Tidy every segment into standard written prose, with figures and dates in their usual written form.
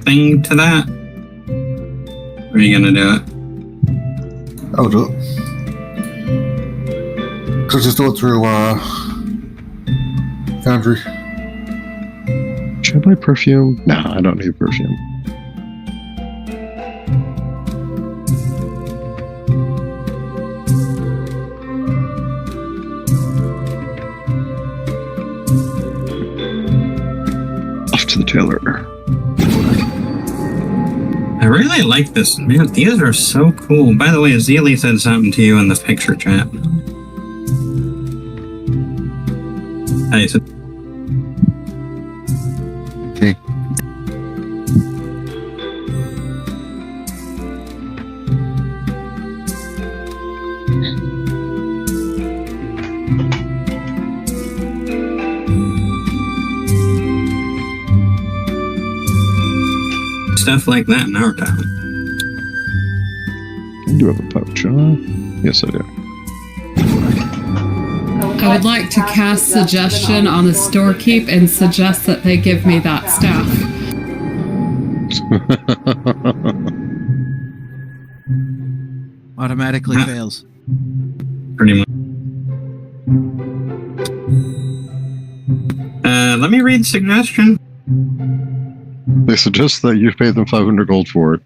thing to that? Or are you gonna do it? I'll do it. Because just do it through Foundry. Should I buy perfume? No, I don't need perfume. Off to the tailor. I really like this. Man, these are so cool. By the way, Azealy said something to you in the picture chat. Hey, so Okay. stuff like that in our town. I do have a pouch, huh? Yes, I do. I would like to cast suggestion on the storekeep and suggest that they give me that staff. Automatically fails. Pretty much. Let me read suggestion. They suggest that you pay them 500 gold for it.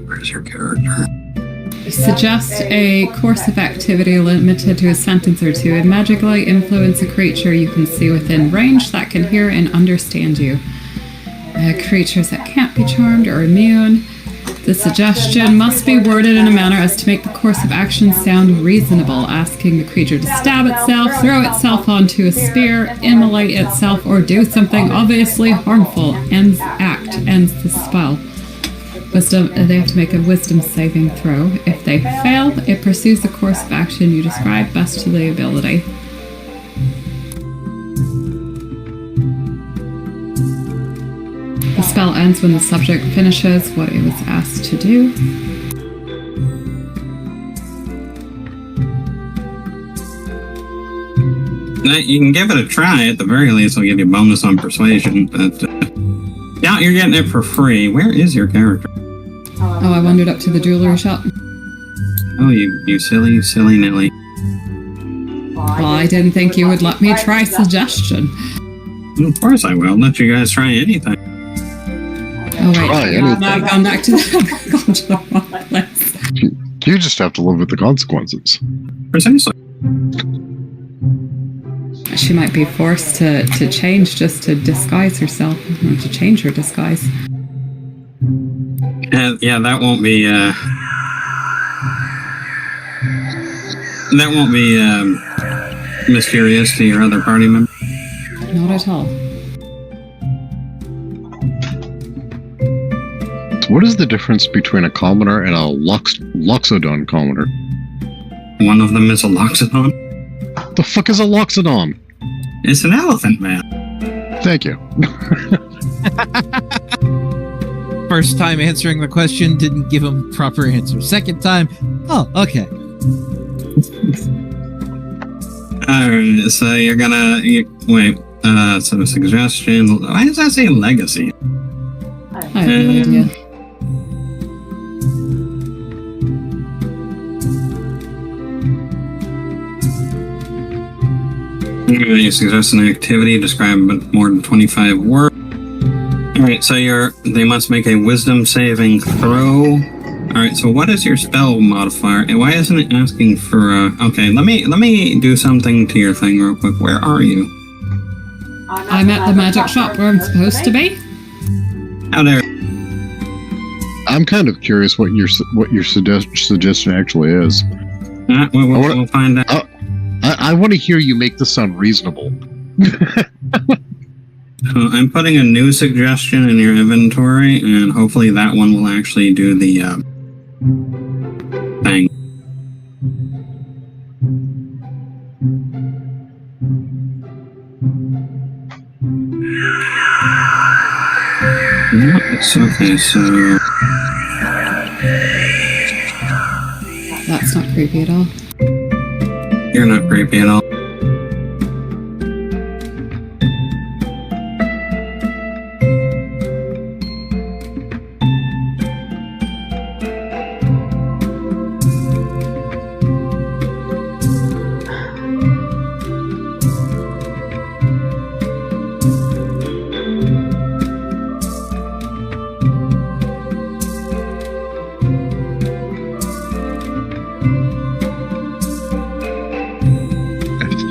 Where's your character? Suggest a course of activity limited to a sentence or two and magically influence a creature you can see within range that can hear and understand you. Creatures that can't be charmed or immune. The suggestion must be worded in a manner as to make the course of action sound reasonable, asking the creature to stab itself, throw itself onto a spear, immolate itself, or do something obviously harmful. Ends the spell. Wisdom, they have to make a wisdom saving throw. If they fail, it pursues the course of action you describe best to the ability. The spell ends when the subject finishes what it was asked to do. You can give it a try. At the very least, it'll give you a bonus on persuasion. But yeah, you're getting it for free. Where is your character? Oh, I wandered up to the jewelry shop. Oh, you silly Nelly. Well, I didn't think you would let me try suggestion. Of course I will. Let you guys try anything. Oh wait, I've gone back to the wrong place. You just have to live with the consequences. Precisely. She might be forced to change just to disguise herself, or to change her disguise. Yeah, that won't be. That won't be mysterious to your other party members. Not at all. What is the difference between a commoner and a loxodon commoner? One of them is a loxodon. The fuck is a loxodon? It's an elephant, man. Thank you. First time answering the question, didn't give him proper answer. Second time, oh, okay. Alright, so you're gonna... wait, so suggestion... Why does that say legacy? I have no idea. You suggest an activity, describe more than 25 words. Alright, so they must make a wisdom saving throw. Alright, so what is your spell modifier? And why isn't it asking for okay, let me do something to your thing real quick. Where are you? I'm at the magic shop where I'm supposed to be. Out there. I'm kind of curious what your suggestion actually is. We'll find out. I want to hear you make this sound reasonable. I'm putting a new suggestion in your inventory, and hopefully that one will actually do the thing. It's okay, so... That's not creepy at all. You're not creepy at all.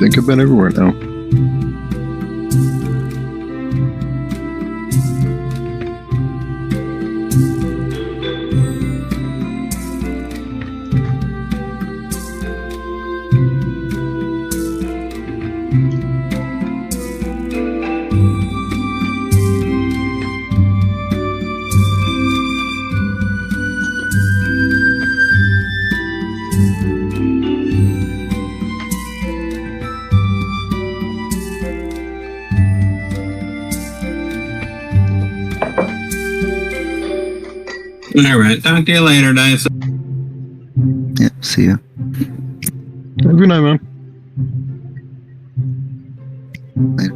think I've been everywhere now. Alright, talk to you later, Dice. Yep, see ya. Good night, man. Later.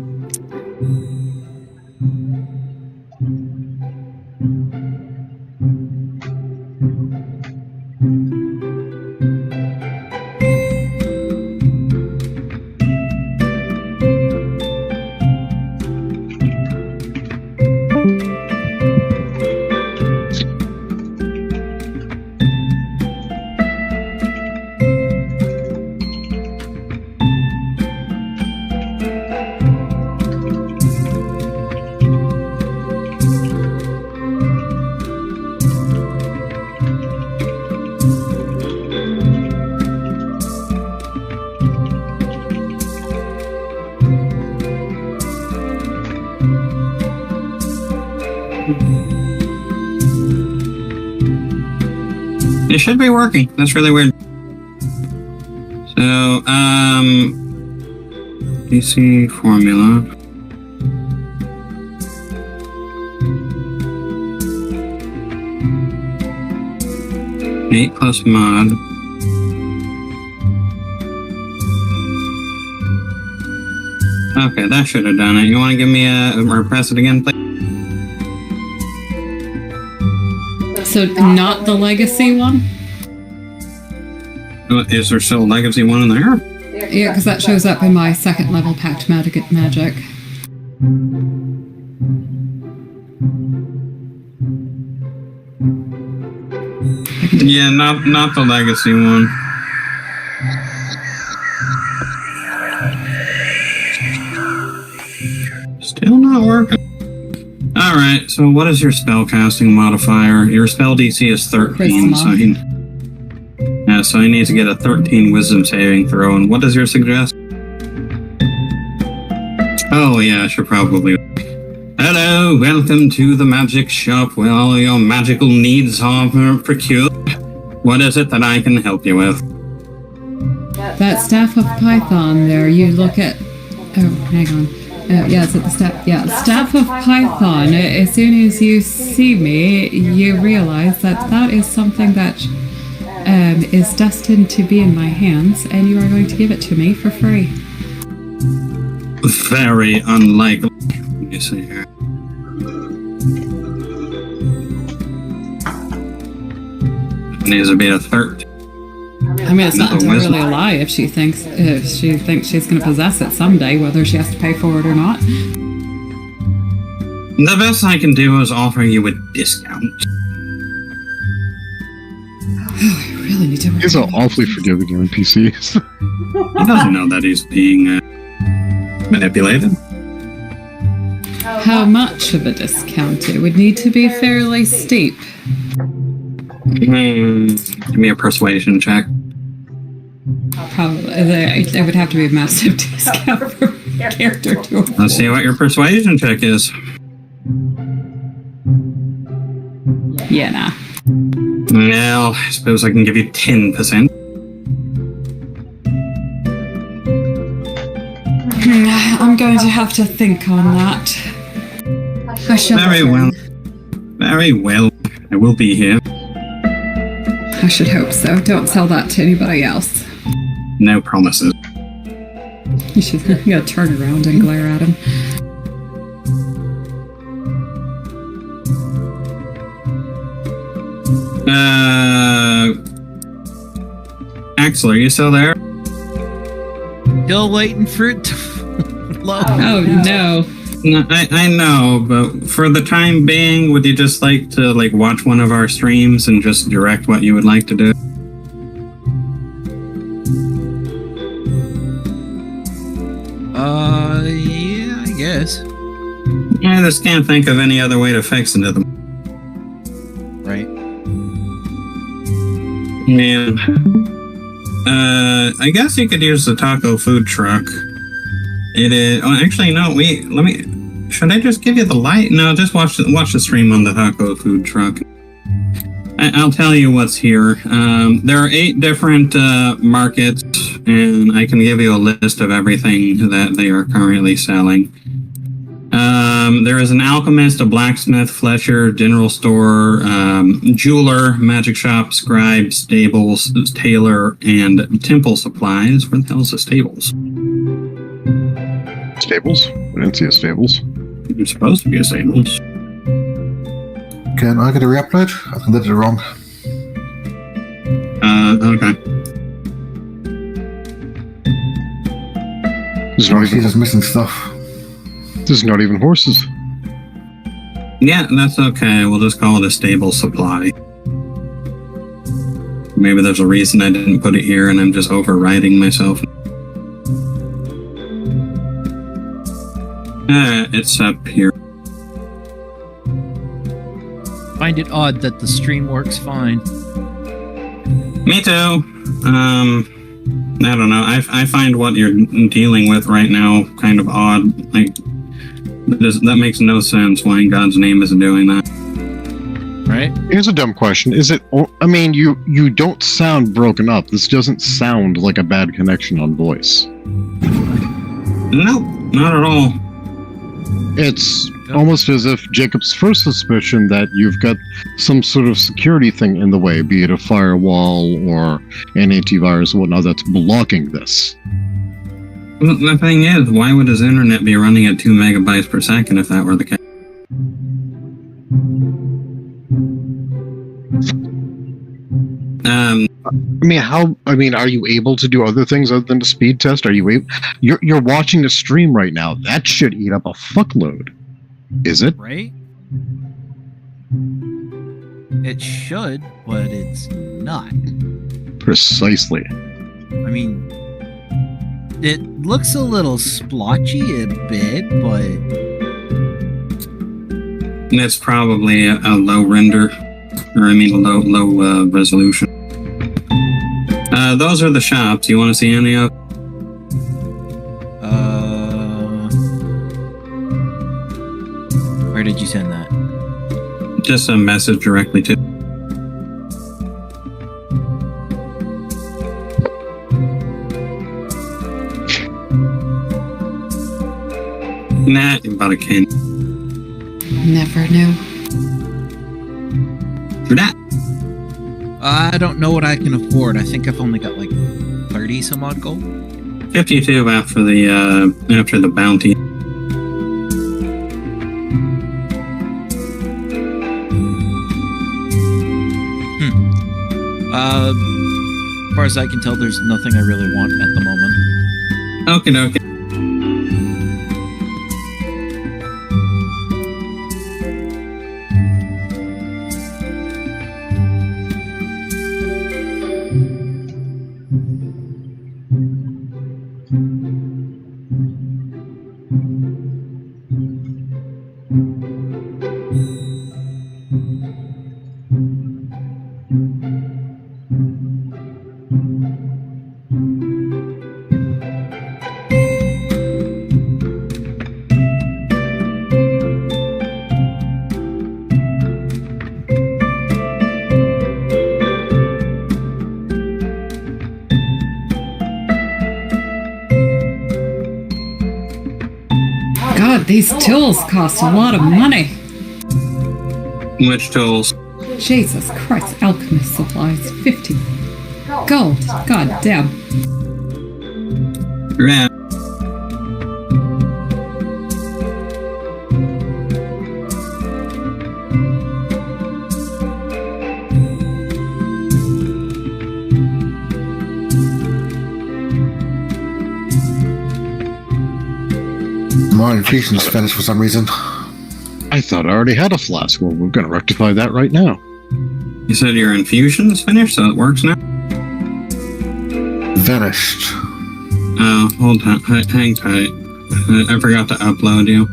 It should be working. That's really weird. So, DC formula. Eight plus mod. Okay, that should have done it. You want to give me or press it again, please? So not the legacy one? Is there still a legacy one in there? Yeah, because that shows up in my second level pact magic. Yeah, not the legacy one. Still not working. Alright, so what is your spellcasting modifier? Your spell DC is 13, so he needs to get a 13 wisdom saving throw. And what does yours suggest? Oh yeah, I should probably... Hello, welcome to the magic shop where all your magical needs are procured. What is it that I can help you with? That staff of Python there, you look at... Oh, hang on. Yeah, it's at the staff. Yeah, staff of Python. As soon as you see me, you realize that that is something that is destined to be in my hands, and you are going to give it to me for free. Very unlikely. Let me see here. It needs to be a 13. I mean, it's not entirely a lie if she thinks she's going to possess it someday, whether she has to pay for it or not. The best I can do is offer you a discount. I really need to. He's an awfully forgiving NPC. He doesn't know that he's being manipulated. How much of a discount? It would need to be fairly steep. Give me a persuasion check. Probably. It would have to be a massive discount from character to a... Let's see what your persuasion check is. Yeah, nah. Well, I suppose I can give you 10%. I'm going to have to think on that. I shall Very well. Very well. I will be here. I should hope so. Don't sell that to anybody else. No promises. You should turn around and glare at him. Axel, are you still there? Still waiting for it to load. Oh no. No, I know, but for the time being, would you just like to watch one of our streams and just direct what you would like to do? guess. I just can't think of any other way to fix it at the Right. Man. I guess you could use the taco food truck. It is. Oh, actually, no. Wait. Let me. Should I just give you the light? No, just watch the stream on the taco food truck. I'll tell you what's here. There are 8 different markets, and I can give you a list of everything that they are currently selling. There is an alchemist, a blacksmith, flesher, general store, jeweler, magic shop, scribe, stables, tailor, and temple supplies. Where the hell is the stables? Stables? I didn't see a stables. You're supposed to be a stables. Can I get a re-upload? I think I did it wrong. Okay. He's just missing stuff. There's not even horses. Yeah, that's okay. We'll just call it a stable supply. Maybe there's a reason I didn't put it here and I'm just overriding myself. It's up here. Find it odd that the stream works fine. Me too. I don't know. I find what you're dealing with right now kind of odd. Like, that makes no sense why in God's name isn't doing that. Right? Here's a dumb question. Is it... I mean, you don't sound broken up. This doesn't sound like a bad connection on voice. Nope, not at all. It's almost as if Jacob's first suspicion that you've got some sort of security thing in the way, be it a firewall or an antivirus or whatnot, that's blocking this. Well, the thing is, why would his internet be running at 2 megabytes per second if that were the case? Are you able to do other things other than the speed test? Are you able? You're watching the stream right now. That should eat up a fuckload. Is it? Right? It should, but it's not. Precisely. I mean, it looks a little splotchy a bit, but... It's probably a low render, or I mean low resolution. Those are the shops. You want to see any of? Where did you send that? Just a message directly to. Nah, about a can. Never knew. For that. I don't know what I can afford. I think I've only got like 30 some odd gold. 52 after the bounty. As far as I can tell, there's nothing I really want at the moment. Okay. God, these tools cost a lot of money. Which tools? Jesus Christ, alchemist supplies, 50 gold. God damn. Yeah. My infusion's finished for some reason. I thought I already had a flask. Well, we're going to rectify that right now. You said your infusion is finished, so it works now? Finished. Oh, hold on. Hang tight. I forgot to upload you.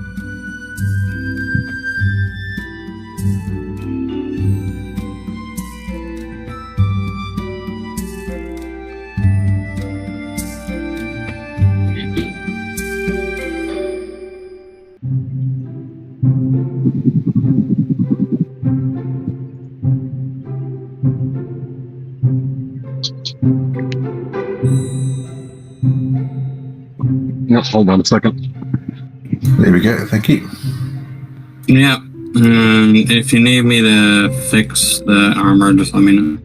Yep, hold on a second. There we go. Thank you. Yeah. If you need me to fix the armor, just let me know.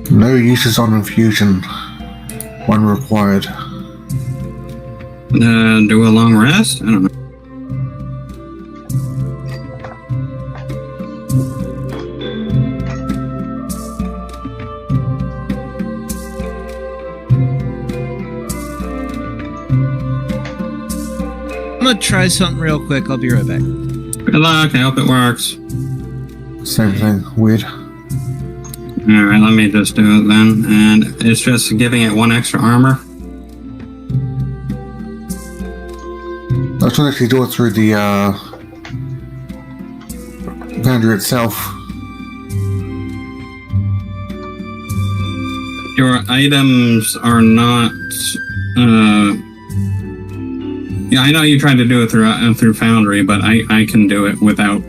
No uses on infusion. One required. Do a long rest? I don't know. I'm gonna try something real quick. I'll be right back. Good luck. I hope it works. Same thing. Weird. Alright, let me just do it then. And it's just giving it 1 extra armor. I should actually do it through the boundary itself. Your items are not. Yeah, I know you tried to do it through Foundry, but I can do it without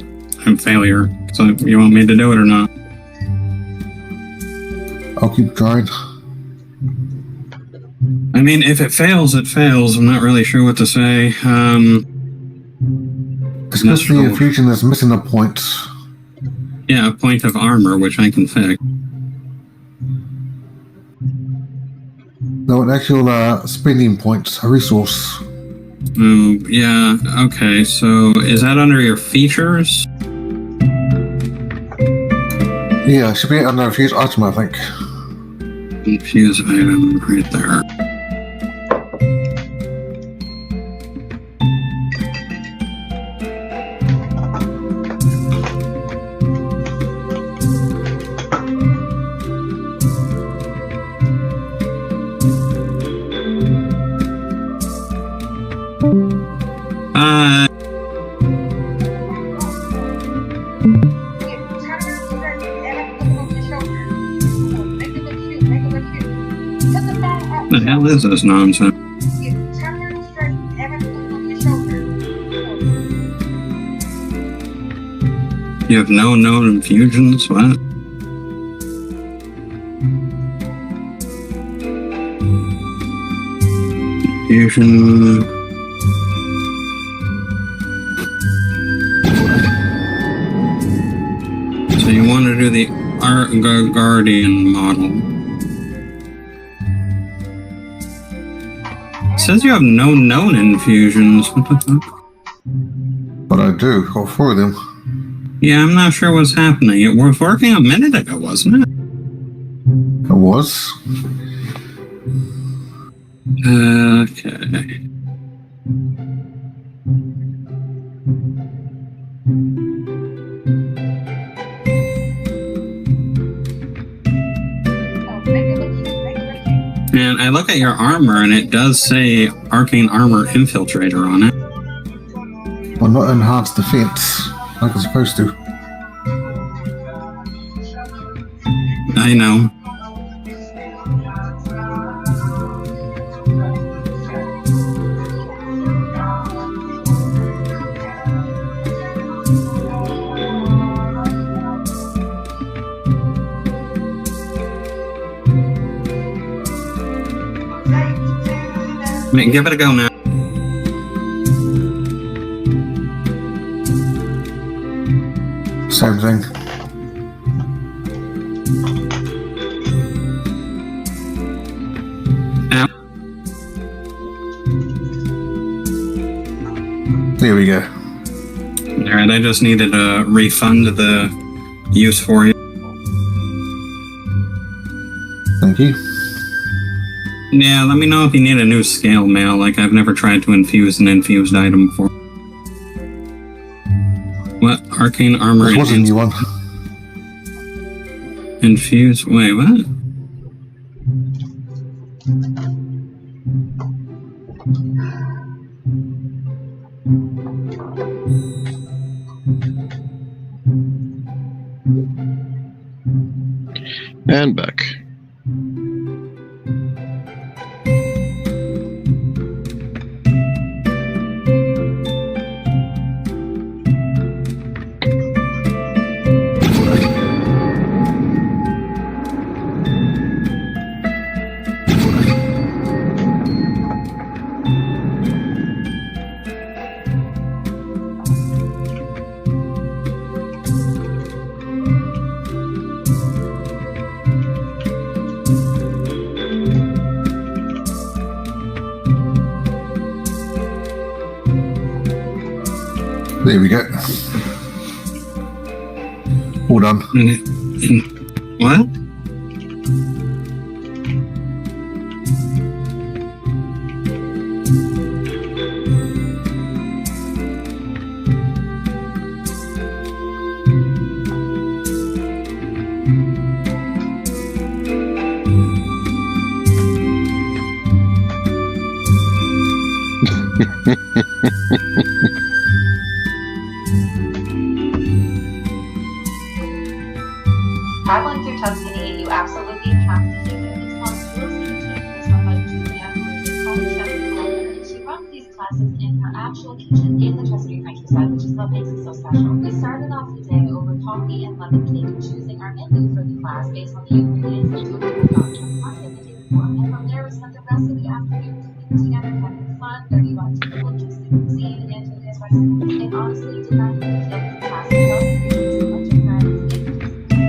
failure. So, you want me to do it or not? I'll keep trying. I mean, if it fails, it fails. I'm not really sure what to say. It's because the infusion is missing a point. Yeah, a point of armor, which I can fix. No, an actual spending point, a resource. Oh, yeah, okay. So, is that under your features? Yeah, it should be under a fuse item, I think. Fuse item right there. What the hell is this nonsense? You have no known infusions? What? Infusion. So you want to do the Guardian model. It says you have no known infusions. What the fuck? But I do, all 4 of them. Yeah, I'm not sure what's happening. It was working a minute ago, wasn't it? It was. Okay. And I look at your armor, and it does say Arcane Armor Infiltrator on it. Well, not enhanced defense, like it's supposed to. I know. I mean, give it a go now. Same thing. Ow. There we go. Alright, I just needed to refund the use for you. Thank you. Yeah, let me know if you need a new scale mail. Like, I've never tried to infuse an infused item before. What? Arcane armor This was a new one. infused. Wait, what? And back. There we go. All done. What? Traveling through Tuscany, you absolutely have to take these classes. This one by Julia, who is a college chef in London, and she runs these classes in her actual kitchen in the Tuscany countryside, which is what makes it so special. We started off the day over coffee and lemon cake, choosing our menu for the class based on the ingredients that we got from the market the day before. And from there, we spent the rest of the afternoon cooking together, having fun, learning about typical Tuscan cuisine and Antonia's recipes. And honestly, did not even feel the class without the friends in the countryside.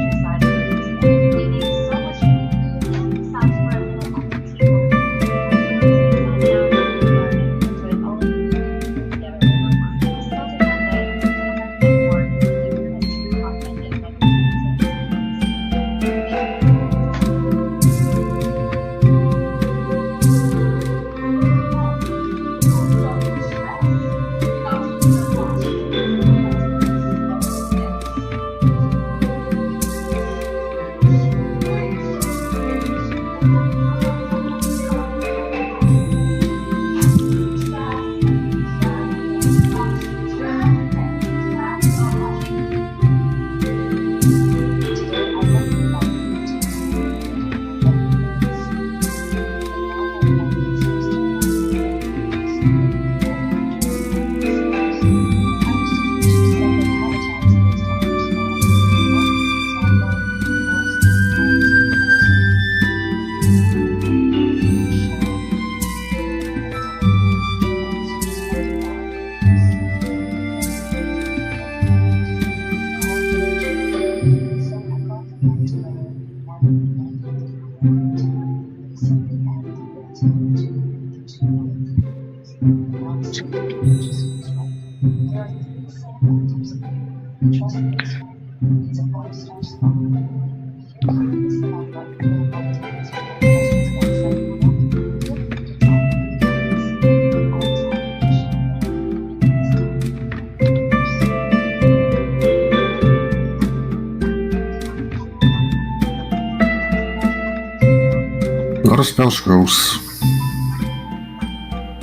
A lot of spell scrolls.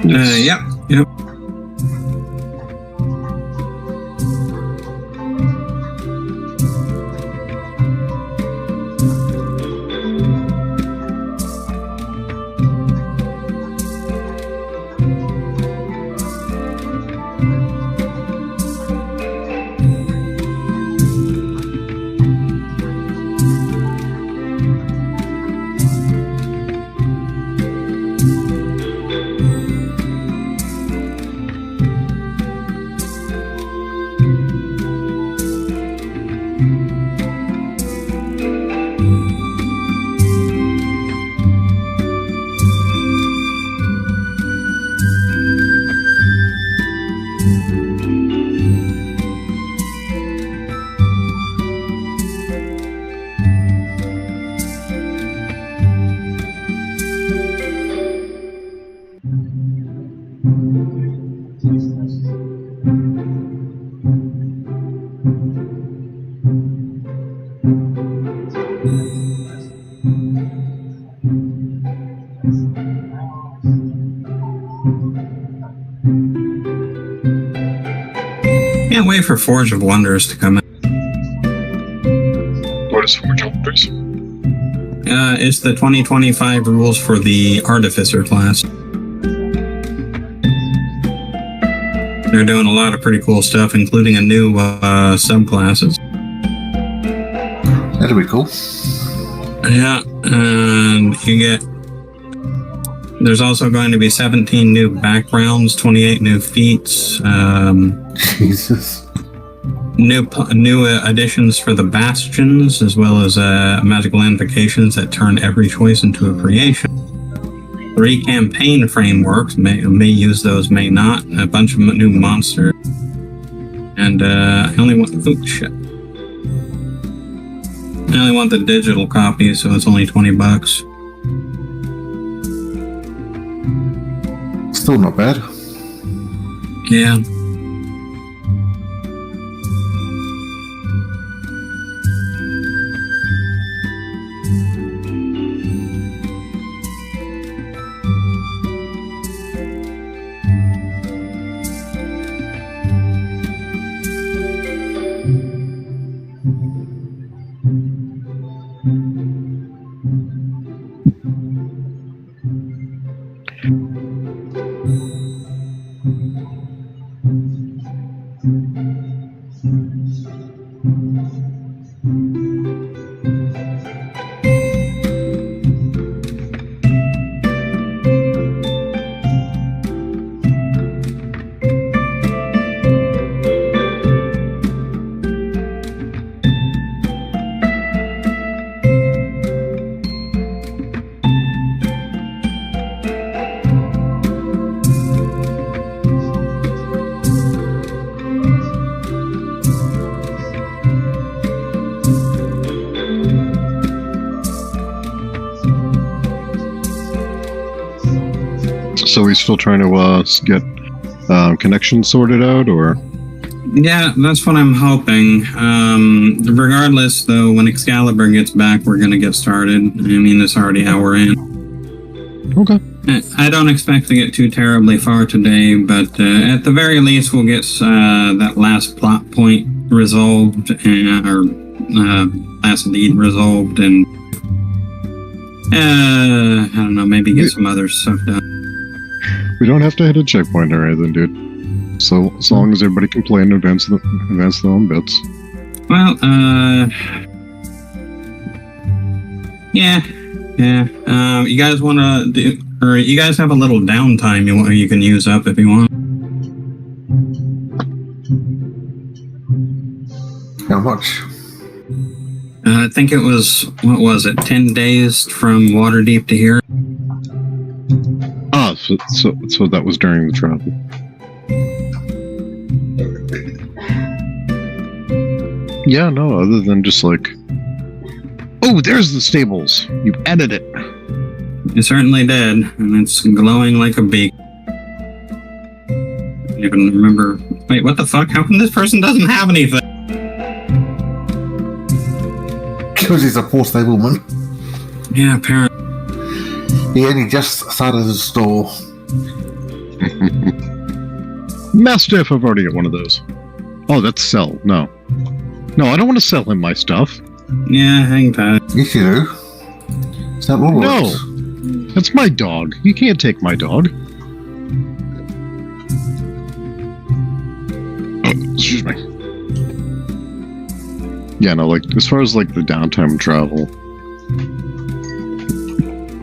Yep. Can't wait for Forge of Wonders to come out. What is Forge of Wonders? It's the 2025 rules for the Artificer class. They're doing a lot of pretty cool stuff, including a new subclasses. That'll be cool. Yeah, and you get... There's also going to be 17 new backgrounds, 28 new feats, Jesus. new additions for the bastions, as well as magical invocations that turn every choice into a creation. 3 campaign frameworks, may use those, may not. A bunch of new monsters. And I only want... Oh, shit. I only want the digital copy, so it's only $20. Still not bad. Yeah. So he's still trying to get connections sorted out, or? Yeah, that's what I'm hoping. Regardless, though, when Excalibur gets back, we're going to get started. I mean, that's already how we're in. Okay. I don't expect to get too terribly far today, but at the very least, we'll get that last plot point resolved, or last lead resolved, and I don't know, maybe get some other stuff done. We don't have to hit a checkpoint or anything, dude. So as long as everybody can play and advance their own bits. Well, yeah. You guys want to do, or you guys have a little downtime you can use up if you want. How much? I think it was, what was it, 10 days from Waterdeep to here? Ah, so that was during the travel. Yeah, no, other than just like... Oh, there's the stables! You've added it! You certainly did, and it's glowing like a beak. I even remember... Wait, what the fuck? How come this person doesn't have anything? Because he's a poor stableman. Yeah, apparently. He only just started his store. Mastiff, I've already got one of those. Oh, that's sell. No, I don't want to sell him my stuff. Yeah, hang tight. Yes, you do. Is that what it No, works? that's my dog. You can't take my dog. Oh, excuse me. Yeah, no, like, as far as, like, the downtime travel,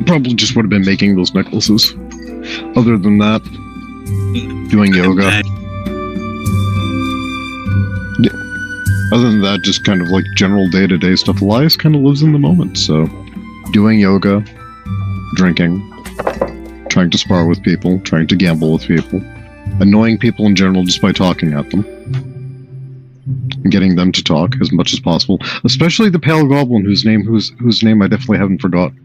probably just would have been making those necklaces. Other than that, doing yoga. Other than that, just kind of like general day-to-day stuff. Elias kind of lives in the moment, so doing yoga, drinking, trying to spar with people, trying to gamble with people, annoying people in general just by talking at them, and getting them to talk as much as possible. Especially the pale goblin, whose name I definitely haven't forgotten.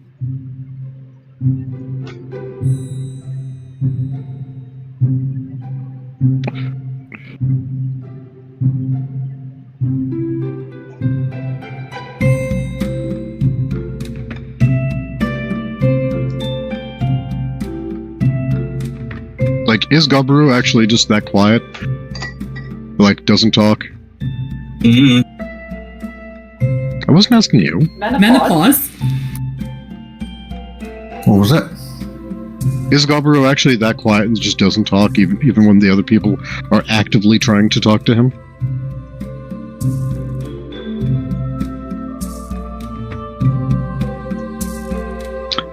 Like, is Gabaru actually just that quiet? Like, doesn't talk? Mm-hmm. I wasn't asking you. Menopause? What was that? Is Gabriel actually that quiet and just doesn't talk, even when the other people are actively trying to talk to him?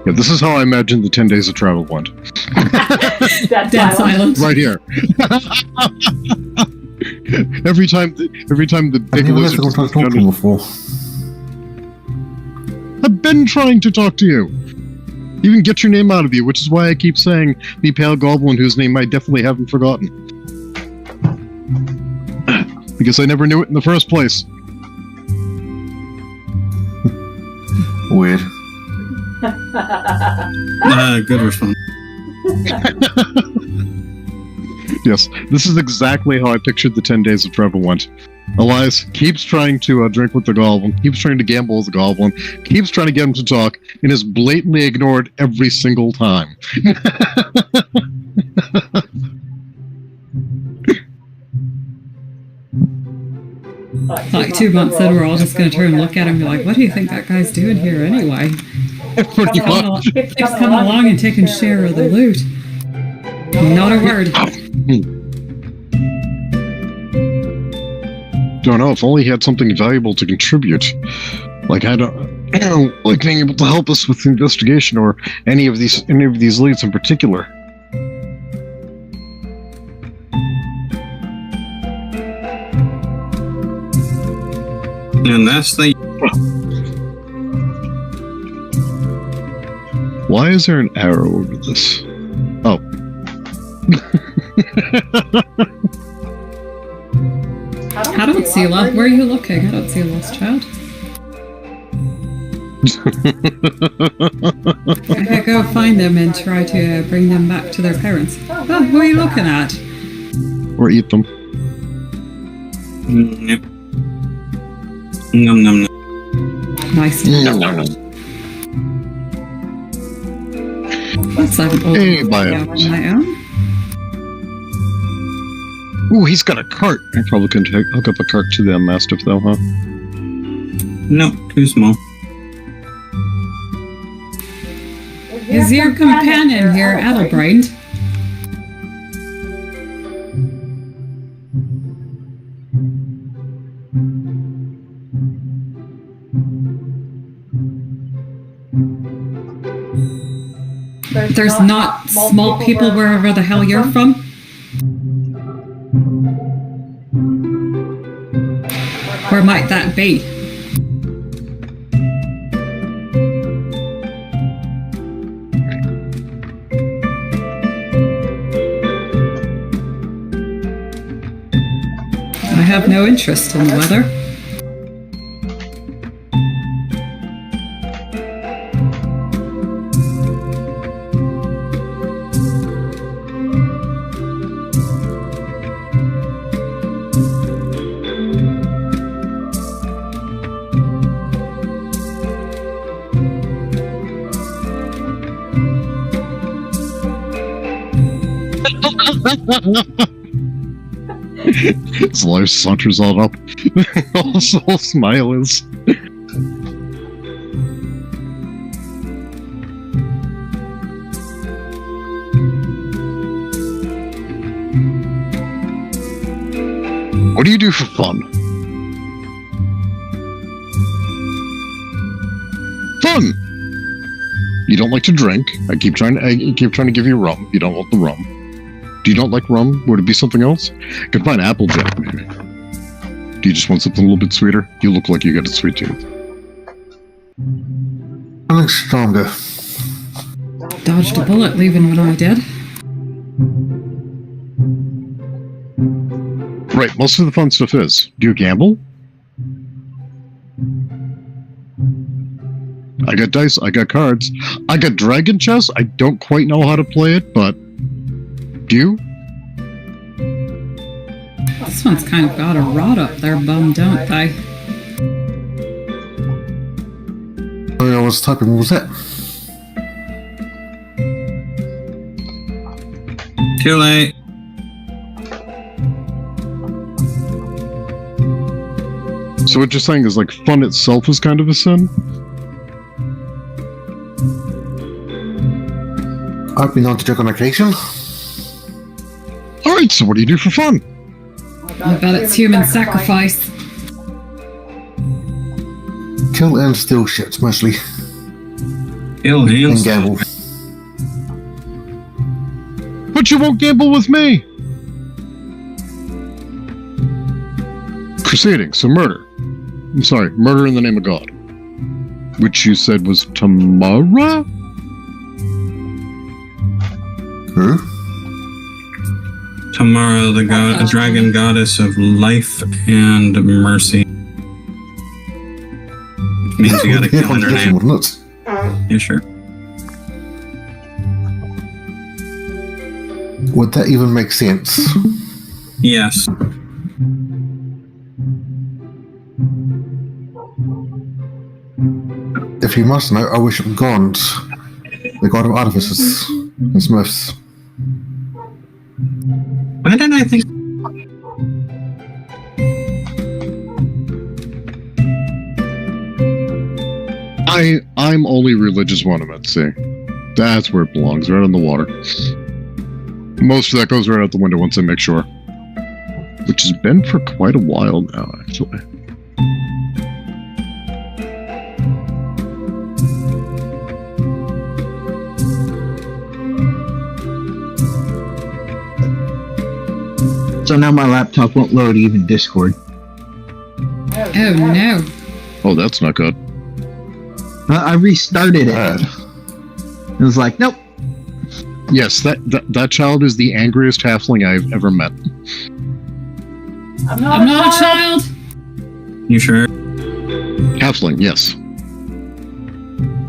Yeah, this is how I imagine the 10 days of travel went. Dead silence. Right here. every time the I big never lizard got to talk to him before. I've been trying to talk to you. Even get your name out of you, which is why I keep saying the pale goblin whose name I definitely haven't forgotten. Because I never knew it in the first place. Weird. Good response. Yes, this is exactly how I pictured the 10 days of travel went. Elias keeps trying to drink with the goblin, keeps trying to gamble with the goblin, keeps trying to get him to talk, and is blatantly ignored every single time. Like 2 months in, we're all just going to turn and look at him and be like, what do you think that guy's doing here anyway? Pretty much. Keeps coming along and taking share of the loot. Not a word. Don't know, if only he had something valuable to contribute. Like, I don't like being able to help us with the investigation or any of these leads in particular. And that's the... Why is there an arrow over this? Oh. I don't see a lot. Where are you looking? I don't see a lost child. Okay, go find them and try to bring them back to their parents. Oh, who are you looking at? Or eat them. Yep. Nom nom nom. Nice. Let's have an old Hey, on my own. Ooh, he's got a cart. I probably can hook up a cart to the Mastiff, though, huh? No, too small. Is your companion here addle-brained? There's not small people wherever the hell you're from? Where might that be? I have no interest in the weather. His life saunters on up. All smile is. What do you do for fun? Fun! You don't like to drink. I keep trying to give you rum. You don't want the rum. Do you not like rum? Would it be something else? I could find Applejack, maybe. Do you just want something a little bit sweeter? You look like you got a sweet tooth. Something stronger. Dodged a bullet leaving when I did. Right, most of the fun stuff is. Do you gamble? I got dice, I got cards. I got dragon chess. I don't quite know how to play it, but... Do you? This one's kind of got a rod up their bum, don't they? Sorry, I was typing. What was that? Too late. So what you're saying is like fun itself is kind of a sin? I've been on to drink on occasion. Alright, so what do you do for fun? I bet it's human sacrifice. Kill and steal shit, mostly. Kill And hands. gamble. But you won't gamble with me! Crusading, so murder. I'm sorry, murder in the name of God. Which you said was Tamara? Who? Tamara, the dragon goddess of life and mercy. Which means you gotta kill her name. Wouldn't it? Yeah, sure. Would that even make sense? Yes. If you must know, I worship God, the god of artificers and smiths. Why did I think? I'm only religious when I'm at sea. That's where it belongs, right on the water. Most of that goes right out the window once I make sure. Which has been for quite a while now, actually. So now my laptop won't load even Discord. Oh no. Oh, that's not good. I restarted it. Bad. It was like, nope. Yes, that child is the angriest halfling I've ever met. I'm not a child. You sure? Halfling, yes.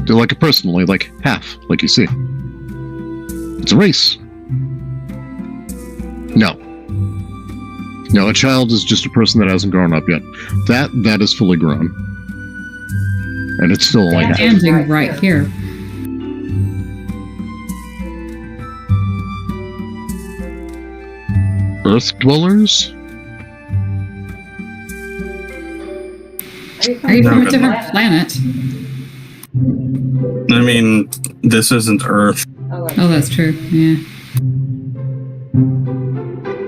They're like a personally, like half, like you see. It's a race. No. No, a child is just a person that hasn't grown up yet. That is fully grown. And it's still only half. Standing right here. Earth dwellers? Are you from a different planet? I mean, this isn't Earth. Oh, that's true. Yeah.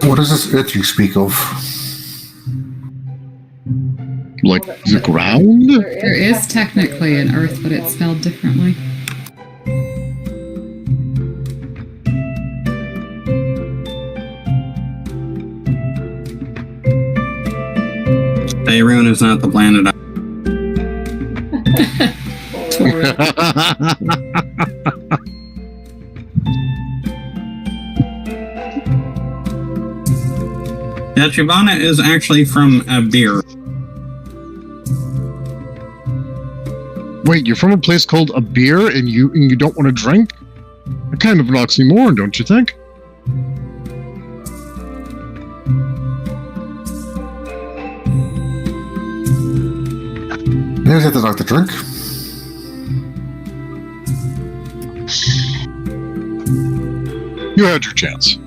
What is this earth you speak of? Like the ground? There is technically an Earth, but it's spelled differently. Faerun is not the planet. Yeah, Chivana is actually from a beer. Wait, you're from a place called a beer and you don't want to drink? That kind of an oxymoron, don't you think? Never said that I like to drink. You had your chance.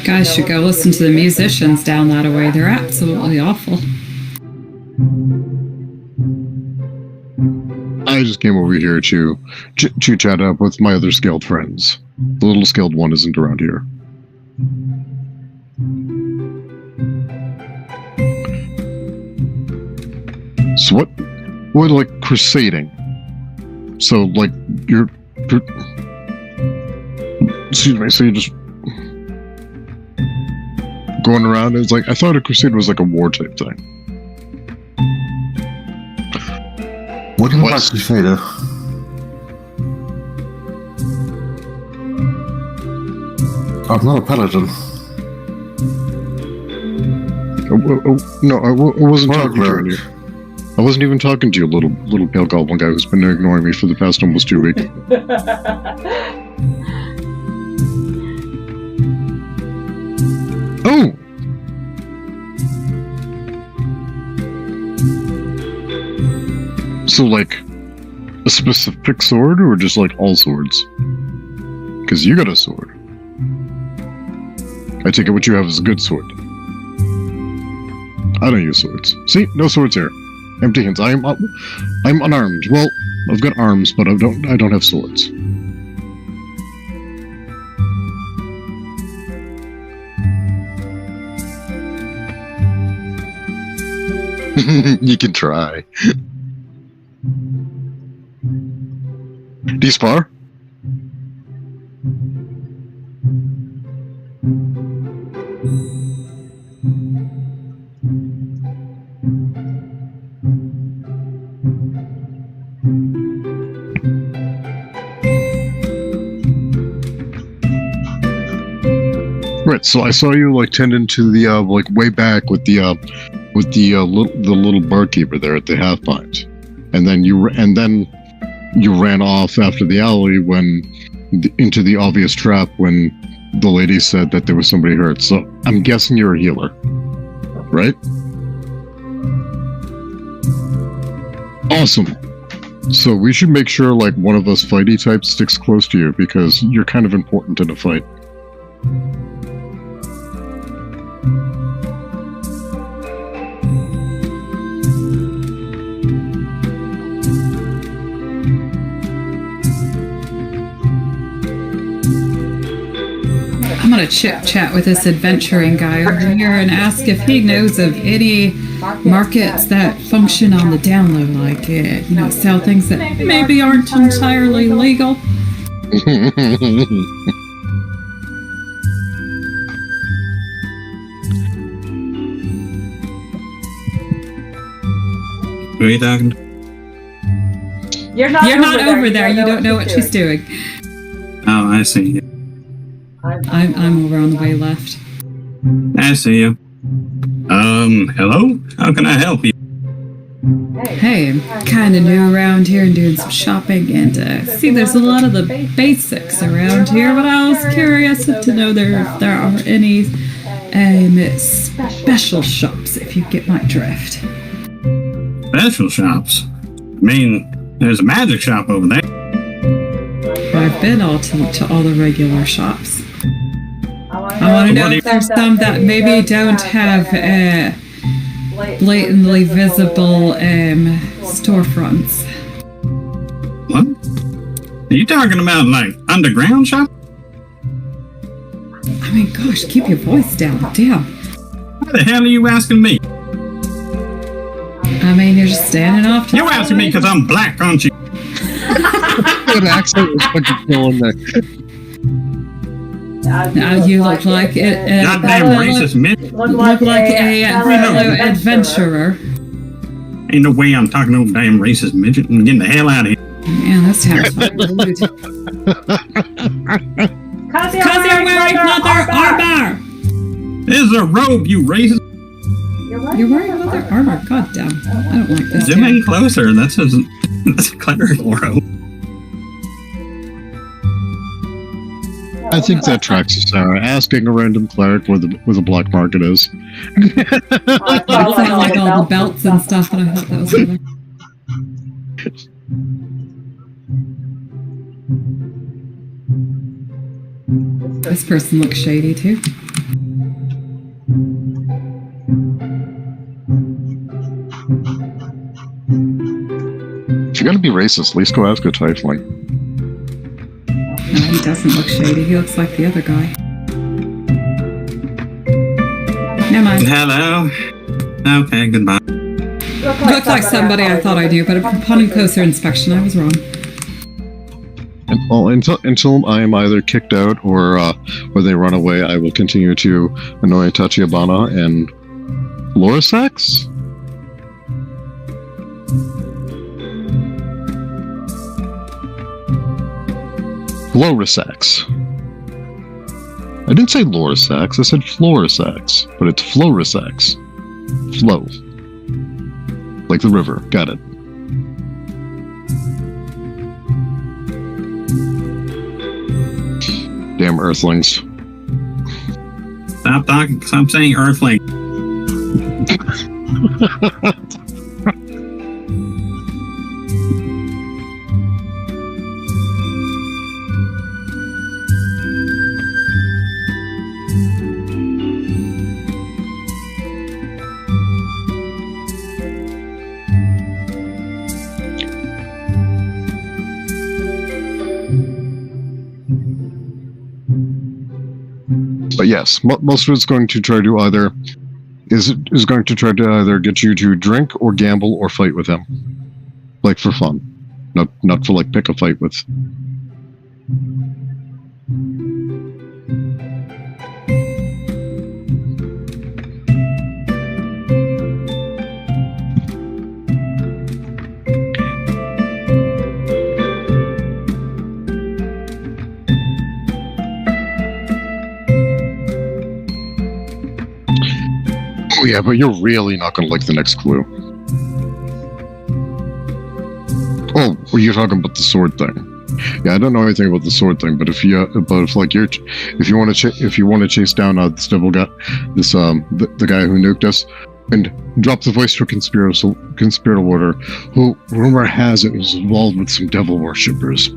Guys should go listen to the musicians down that way. They're absolutely awful. I just came over here to chat up with my other scaled friends. The little scaled one isn't around here. So what like crusading? So like you're excuse me, so you're just going around. It's like I thought a crusade was like a war type thing. What do you mean by crusader? I'm not a paladin. No, I wasn't talking to you. I wasn't even talking to you, little pale goblin guy who's been ignoring me for the past almost 2 weeks. Oh! So, like, a specific sword, or just, like, all swords? Because you got a sword. I take it what you have is a good sword. I don't use swords. See? No swords here. Empty hands. I'm unarmed. Well, I've got arms, but I don't have swords. You can try. Do you spar? Right, so I saw you like tend into the like way back with the little barkeeper there at the half pint, and then you ran off after the alley into the obvious trap when the lady said that there was somebody hurt. So I'm guessing you're a healer, right? Awesome. So we should make sure like one of us fighty types sticks close to you because you're kind of important in a fight. I'm gonna chit-chat with this adventuring guy over here and ask if he knows of any markets that function on the down low, like, sell things that maybe aren't entirely legal. Who are you talking to? You're not over there. You don't know what she's doing. Oh, I see. I'm over on the way left. I see you. Hello? How can I help you? Hey, I'm kind of new around here and doing some shopping, and see, there's a lot of the basics around here, but I was curious to know if there are any special shops, if you get my drift. Special shops? I mean, there's a magic shop over there. I've been to all the regular shops. I want to know if there's some that maybe don't have blatantly visible storefronts. What? Are you talking about, like, underground shop? I mean, gosh, keep your voice down. Damn. Why the hell are you asking me? I mean, you're just standing off. You're asking me because I'm black, aren't you? That accent was fucking killing me. Now you look like it. Goddamn racist midget. Look like a fellow adventurer. Ain't no way I'm talking to no damn racist midget. I'm getting the hell out of here. Man, that sounds rude. Because you're wearing leather armor! This is a robe, you racist. You're wearing leather armor. God damn. I don't like this. Zoom in closer. That's a clerical robe. I think that tracks us, Sarah. Asking a random cleric where the black market is. It sounded like all the belts and stuff, and I thought that was funny. This person looks shady too. If you're gonna be racist, at least go ask a tiefling. No, he doesn't look shady. He looks like the other guy. Never mind. Hello. Okay, goodbye. Looks like somebody I thought I knew, but upon closer inspection, I was wrong. Well, until I am either kicked out or they run away, I will continue to annoy Tachibana and Lorisax? Florisax. I didn't say Lorisax, I said Florisax, but it's Florisax. Flow. Like the river. Got it. Damn Earthlings. Stop saying Earthling. But yes, most of it's going to try to either is going to try to either get you to drink or gamble or fight with him, like for fun, not for like pick a fight with. Oh yeah, but you're really not going to like the next clue. Oh, were you talking about the sword thing? Yeah, I don't know anything about the sword thing, but if you want to chase down this devil guy, the guy who nuked us, and drop the voice to a conspirator order, who rumor has it was involved with some devil worshippers.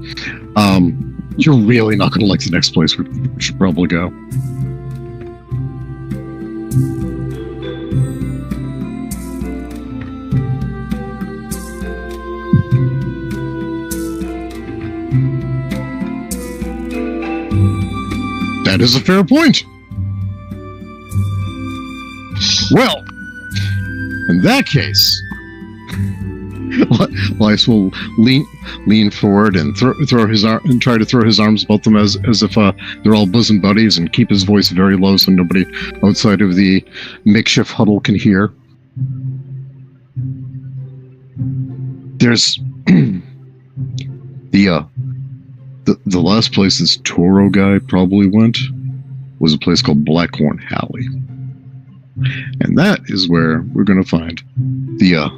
You're really not going to like the next place we should probably go. That is a fair point. Well, in that case, Lyce will lean forward and throw his arm and try to throw his arms about them as if they're all bosom buddies, and keep his voice very low so nobody outside of the makeshift huddle can hear. There's the last place this Toro guy probably went was a place called Blackhorn Alley, and that is where we're going to find the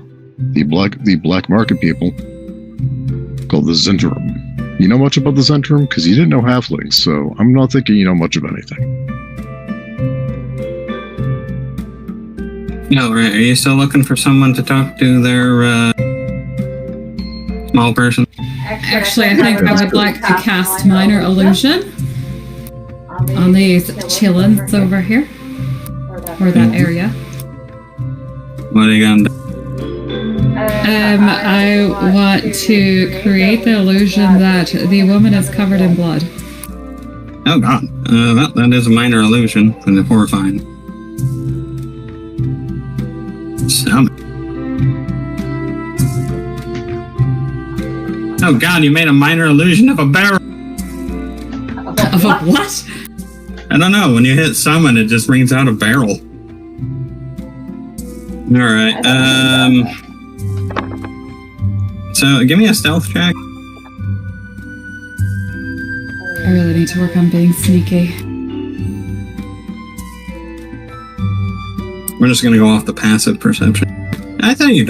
black market people called the Zentrum. You know much about the Zentrum? Because you didn't know halflings, so I'm not thinking you know much of anything. No, right. Are you still looking for someone to talk to their small person? Actually, I think I would like to cast Minor Illusion on these chillins over here, or that area. What are you gonna do? I want to create the illusion that the woman is covered in blood. Oh god, that is a minor illusion, and it's horrifying. Oh god, you made a minor illusion of a barrel. Of a what? I don't know. When you hit summon, it just brings out a barrel. Alright, so give me a stealth check. I really need to work on being sneaky. We're just gonna go off the passive perception. I thought you.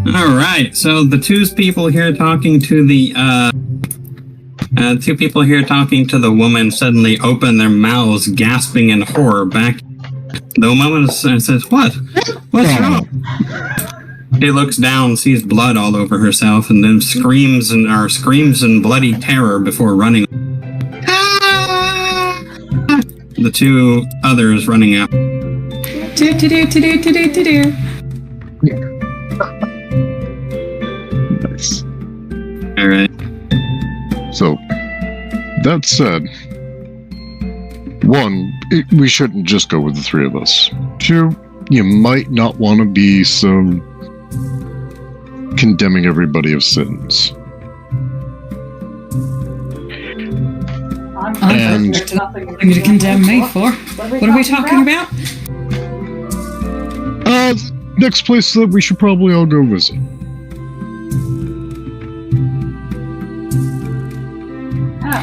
Alright, so the two people here talking to the woman suddenly open their mouths, gasping in horror. Back, the woman says, "What? What's wrong?" She looks down, sees blood all over herself, and then screams in bloody terror before running. The two others running out. Do. Nice. All right. So, that said, one, we shouldn't just go with the three of us. Two, you might not want to be so condemning everybody of sins. And nothing to condemn me for. What are we talking about? Next place that we should probably all go visit.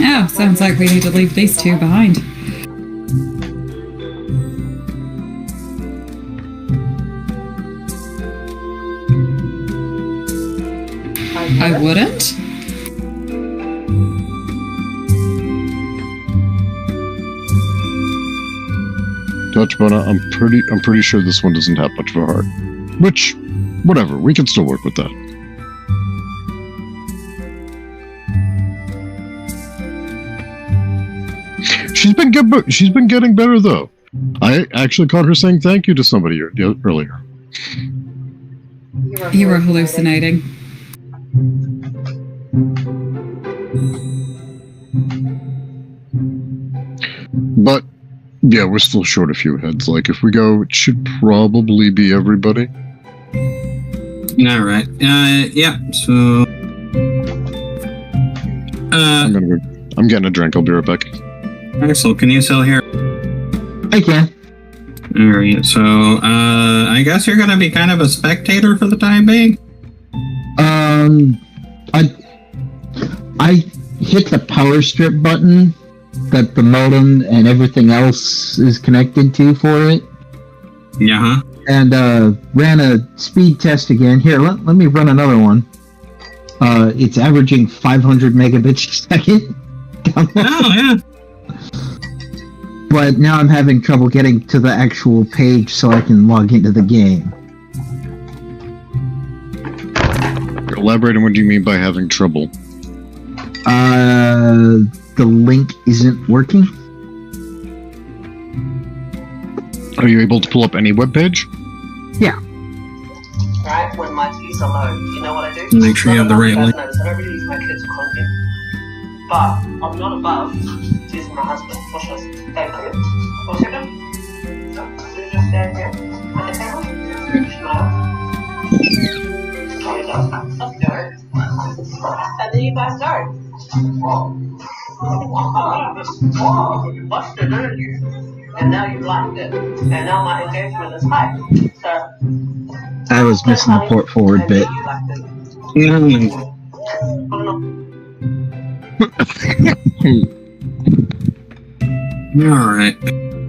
Oh, sounds like we need to leave these two behind. I wouldn't. Dutchbana, I'm pretty sure this one doesn't have much of a heart. Which, whatever, we can still work with that. She's been getting better though. I actually caught her saying thank you to somebody earlier. You were hallucinating. But yeah, we're still short a few heads. Like if we go, it should probably be everybody. All right. Yeah. So. I'm getting a drink. I'll be right back. Axel, can you still hear? I can. All right. So, I guess you're gonna be kind of a spectator for the time being. I hit the power strip button that the modem and everything else is connected to for it. Yeah. And ran a speed test again. Here, let me run another one. It's averaging 500 megabits a second. Oh yeah. But now I'm having trouble getting to the actual page so I can log into the game. Elaborate on what do you mean by having trouble? The link isn't working. Are you able to pull up any web page? Yeah. Right, when my teeth are low, you know what I do? Make sure you have the right link. I don't really use my kids for content. But I'm not above using my husband. Watch this. Thank you. One second. So, you just stand here on the camera. Smile. Let's go. And then you guys start. What's the nerd you? And now you liked it. And now my engagement is high. So I was missing the port forward bit. Alright.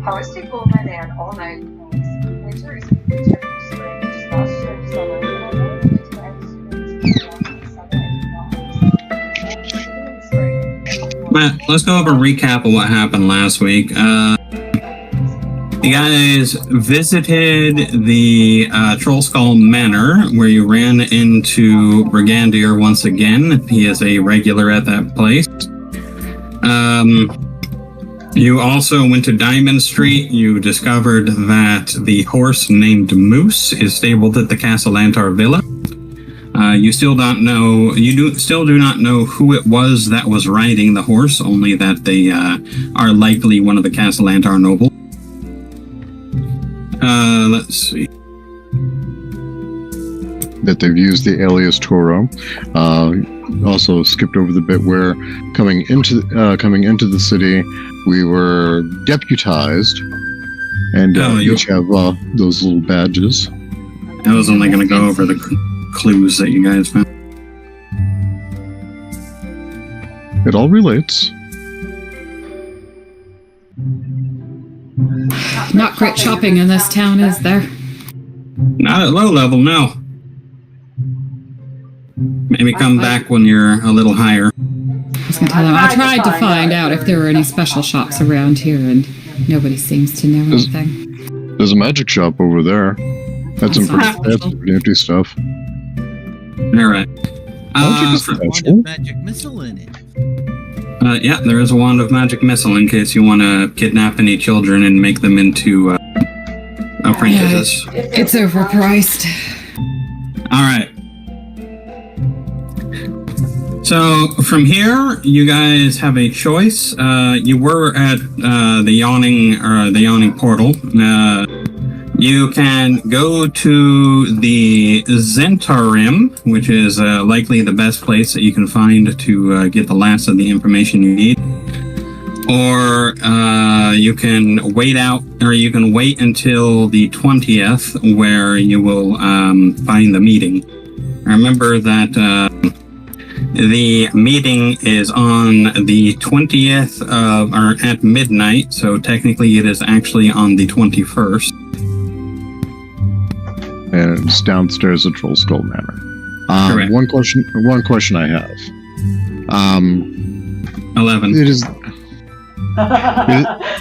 Harvesting gold by land all night. Winter is winter, spring is not shift, summer, Let's go over a recap of what happened last week. You guys visited the Troll Skull Manor, where you ran into Brigandier once again. He is a regular at that place. You also went to Diamond Street. You discovered that the horse named Moose is stabled at the Castle Antar Villa. You still don't know. Still do not know who it was that was riding the horse. Only that they are likely one of the Castle Antar nobles. Let's see. That they've used the alias Toro. Also skipped over the bit where coming into the city, we were deputized, and each have those little badges. I was only going to go over the clues that you guys found. It all relates. Not great shopping in this town, is there? Not at low level, no. Maybe come back when you're a little higher. I was going to tell them, I tried to find out if there were any special shops around here, and nobody seems to know anything. There's a magic shop over there. That's some pretty nifty stuff. Alright. Magic missile in it. Yeah, there is a wand of magic missile in case you want to kidnap any children and make them into apprentices. Yeah, it's overpriced. Alright. So, from here, you guys have a choice. You were at the yawning portal. You can go to the Zentarim, which is likely the best place that you can find to get the last of the information you need. Or you can wait until the 20th, where you will find the meeting. Remember that the meeting is on the 20th or at midnight, so technically it is actually on the 21st. And it's downstairs at Troll Skull Manor. Correct. One question I have. 11. It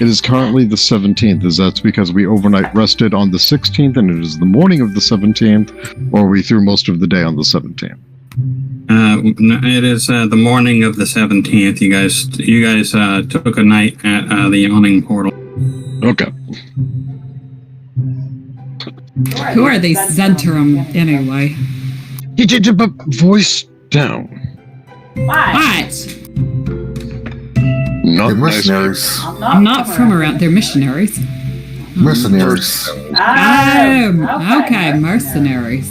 is currently the 17th. Is that because we overnight rested on the 16th and it is the morning of the 17th, or we threw most of the day on the 17th? It is the morning of the 17th. You guys took a night at the yawning portal. Okay. Who are these Zentrum anyway? Voice down. What? Not They're nice. mercenaries. I'm not from around. They're missionaries. Mercenaries. Oh, okay, mercenaries.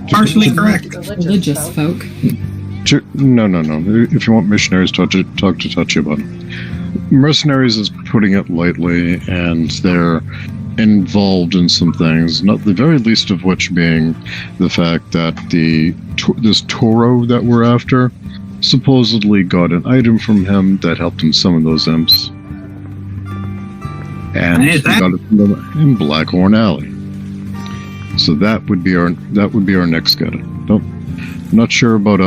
Partially correct. Religious folk. No. If you want missionaries, talk to Touchy about it. Mercenaries is putting it lightly, and they're involved in some things, not the very least of which being the fact that this Toro that we're after supposedly got an item from him that helped him summon those imps. And he got it from them in Blackhorn Alley. So that would be our next get. I'm not sure about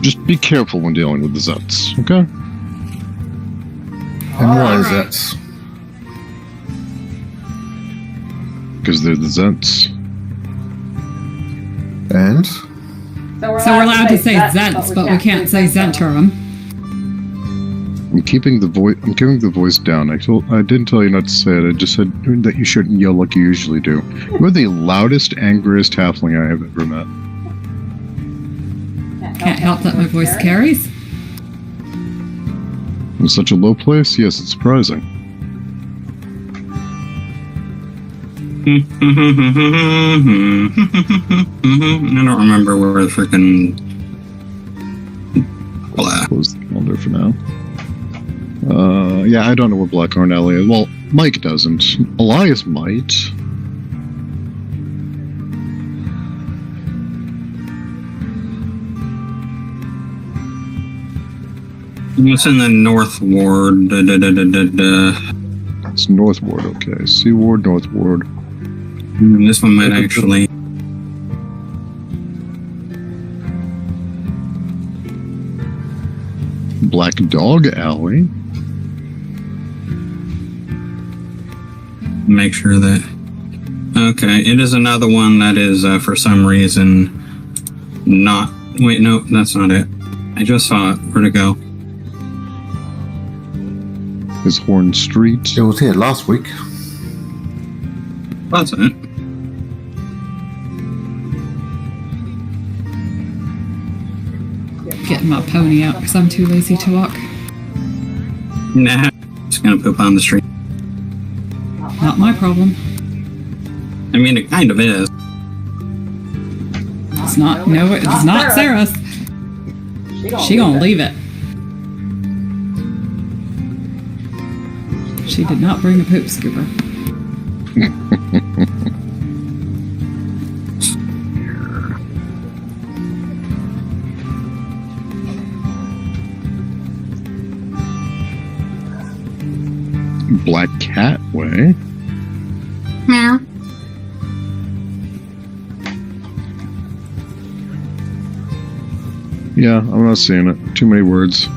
just be careful when dealing with the Zets, okay? And why is that? Because they're the Zents. And? So we're allowed to say Zents, but we can't say Zentrum. I'm keeping the voice down. I didn't tell you not to say it. I just said that you shouldn't yell like you usually do. You're the loudest, angriest halfling I have ever met. Can't help that my voice carries. In such a low place? Yes, it's surprising. I don't remember where the freaking. Close the calendar for now. Yeah, I don't know where Blackhorn Alley is. Well, Mike doesn't. Elias might. It's in the North Ward. It's North Ward, okay. Sea Ward, North Ward. This one might actually. Black Dog Alley. Make sure that. Okay, it is another one that is for some reason not. Wait, no, that's not it. I just saw it. Where'd it go? Is Horn Street. It was here last week. That's it. Getting my pony out because I'm too lazy to walk. Nah, just gonna poop on the street. Not my problem. I mean, it kind of is. It's not. No, it's not Sarah's. She gonna leave it. She did not bring a poop scooper. Black Cat Way. Meow. Yeah, I'm not seeing it. Too many words.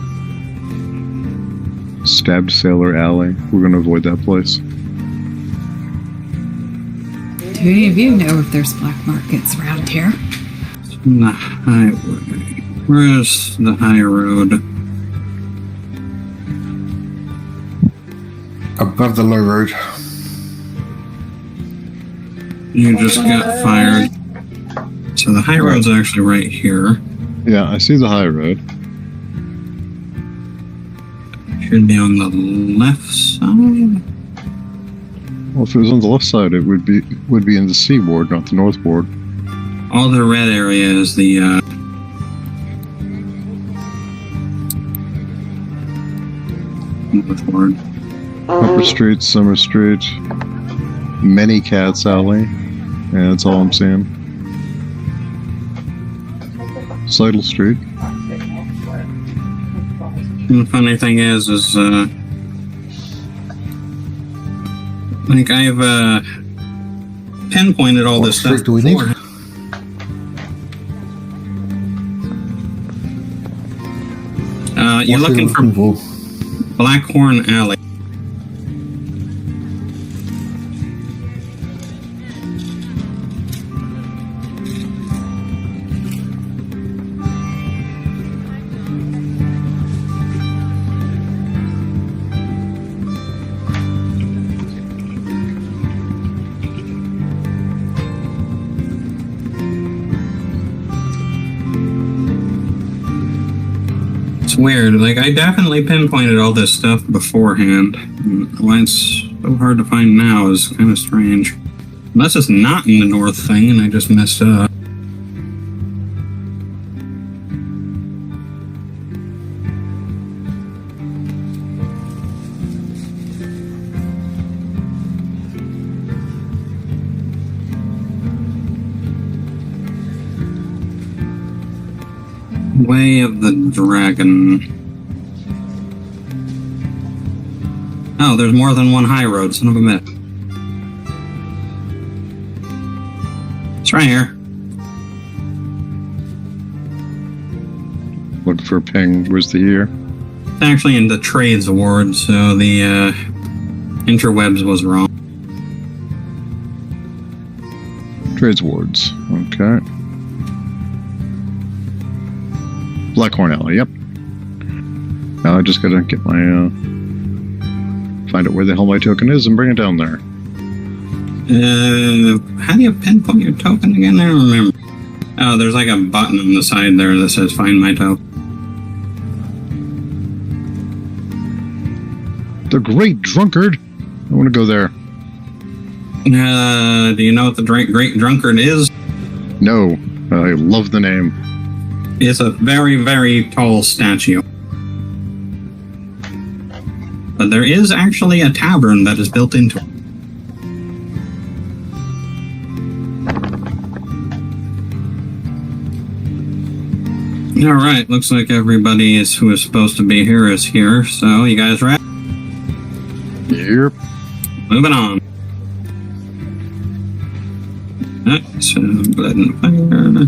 Stabbed Sailor Alley. We're gonna avoid that place. Do any of you know if there's black markets around here? The highway. Where's the high road? Above the low road. You just got fired. So the high road's actually right here. Yeah, I see the high road. Should be on the left side. Well, if it was on the left side, it would be in the sea ward, not the north ward. All the red area is the north ward. Upper Street, Summer Street, Many Cats Alley. Yeah, that's all I'm seeing. Seidel Street. And the funny thing is like I've pinpointed all this stuff street do we need? before. You're What looking street for are we Blackhorn Alley. It's weird. Like, I definitely pinpointed all this stuff beforehand. Why it's so hard to find now is kind of strange. Unless it's not in the north thing and I just messed up. Way of the Dragon. Oh, there's more than one high road, son of a bitch. It's right here. Look for ping. Where's the here? It's actually in the Trades Award, so the interwebs was wrong. Trades Wards. Okay. Blackhorn Alley, yep. Now I just gotta get my, find out where the hell my token is and bring it down there. How do you pinpoint your token again? I don't remember. Oh, there's like a button on the side there that says find my token. The Great Drunkard! I want to go there. Do you know what the Great Drunkard is? No, I love the name. It's a very, very tall statue. But there is actually a tavern that is built into it. Alright, looks like everybody who is supposed to be here is here, so you guys ready? Yep. Moving on. That's blood and fire.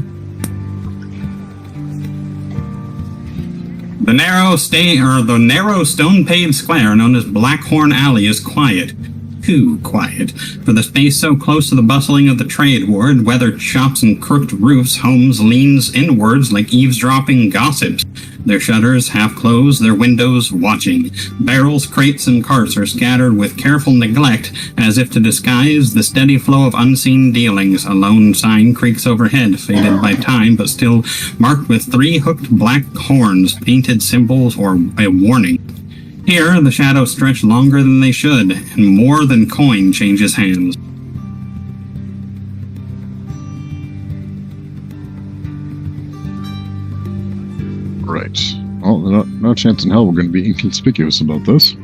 The narrow stone-paved square known as Blackhorn Alley is quiet. Too quiet. For the space so close to the bustling of the trade ward, weathered shops and crooked roofs, homes leans inwards like eavesdropping gossips. Their shutters half closed, their windows watching. Barrels, crates, and carts are scattered with careful neglect, as if to disguise the steady flow of unseen dealings. A lone sign creaks overhead, faded by time, but still marked with 3 hooked black horns, painted symbols or a warning. Here, the shadows stretch longer than they should, and more than coin changes hands. Right. Well, no chance in hell we're going to be inconspicuous about this.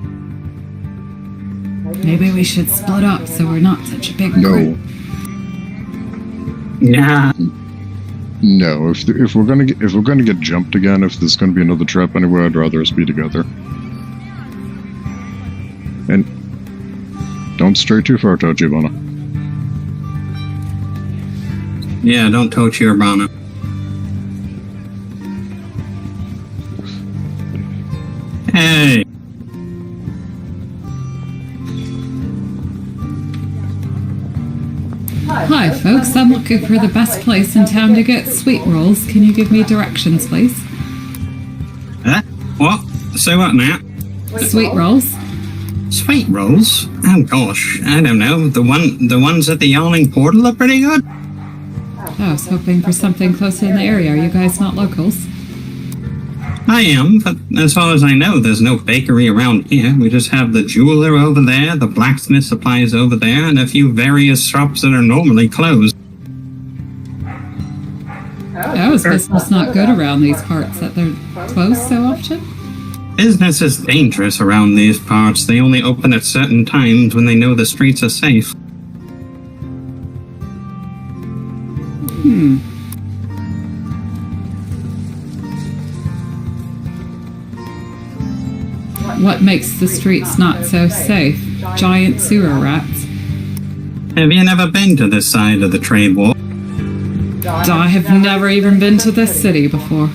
Maybe we should split up so we're not such a big No. group. Yeah. No. If we're gonna get jumped again, if there's going to be another trap anywhere, I'd rather us be together. And don't stray too far, Tachibana. Yeah, don't touch your Urbana. Hey! Hi, folks. I'm looking for the best place in town to get sweet rolls. Can you give me directions, please? Huh? What? Say what now? Sweet rolls. Sweet rolls? Oh gosh, I don't know. The ones at the Yawning Portal are pretty good. I was hoping for something closer in the area. Are you guys not locals? I am, but as far as I know, there's no bakery around here. We just have the jeweler over there, the blacksmith supplies over there, and a few various shops that are normally closed. Oh, is business not good around these parts that they're closed so often? Business is dangerous around these parts. They only open at certain times when they know the streets are safe. What makes the streets not so safe? Giant sewer rats. Have you never been to this side of the trade war? I have never even been to this city before.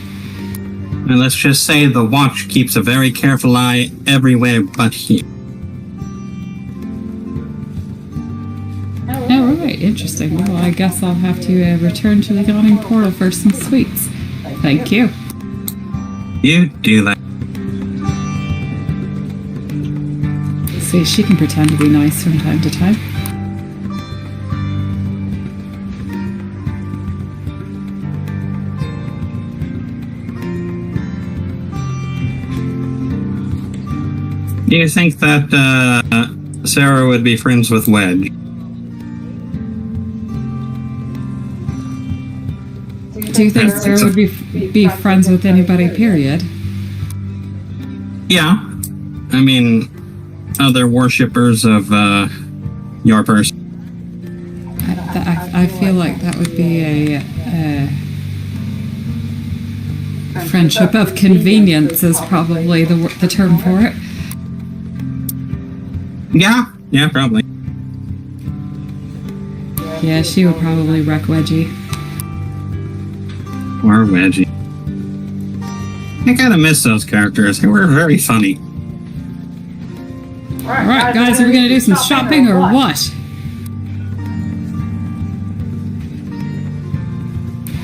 And let's just say the watch keeps a very careful eye everywhere but here. Oh, right, interesting. Well, I guess I'll have to return to the yawning portal for some sweets. Thank you. You do that. See, she can pretend to be nice from time to time. Do you think that Sarah would be friends with Wedge? Do you think Sarah would be friends with anybody, period? Yeah. I mean, other worshippers of your person. I feel like that would be a friendship of convenience is probably the term for it. Yeah, probably. Yeah, she would probably wreck Wedgie. Or Wedgie. I gotta miss those characters. They were very funny. Alright, guys, are we gonna do some shopping or what?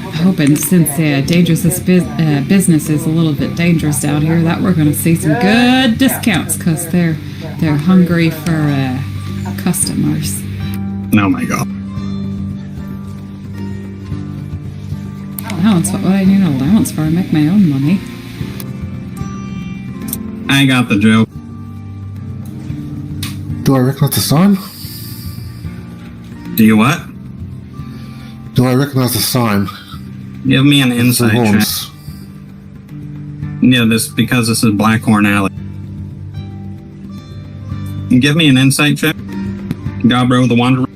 I'm hoping since dangerous business is a little bit dangerous down here, that we're gonna see some good discounts because they're hungry for customers. Oh my god. Allowance? What would I need an allowance for? I make my own money. I got the joke. Do I recognize the sign? Do you what? Do I recognize the sign? Give me an insight check. Horns. Yeah, because this is Blackhorn Alley. Give me an insight check. Gabro the Wanderer.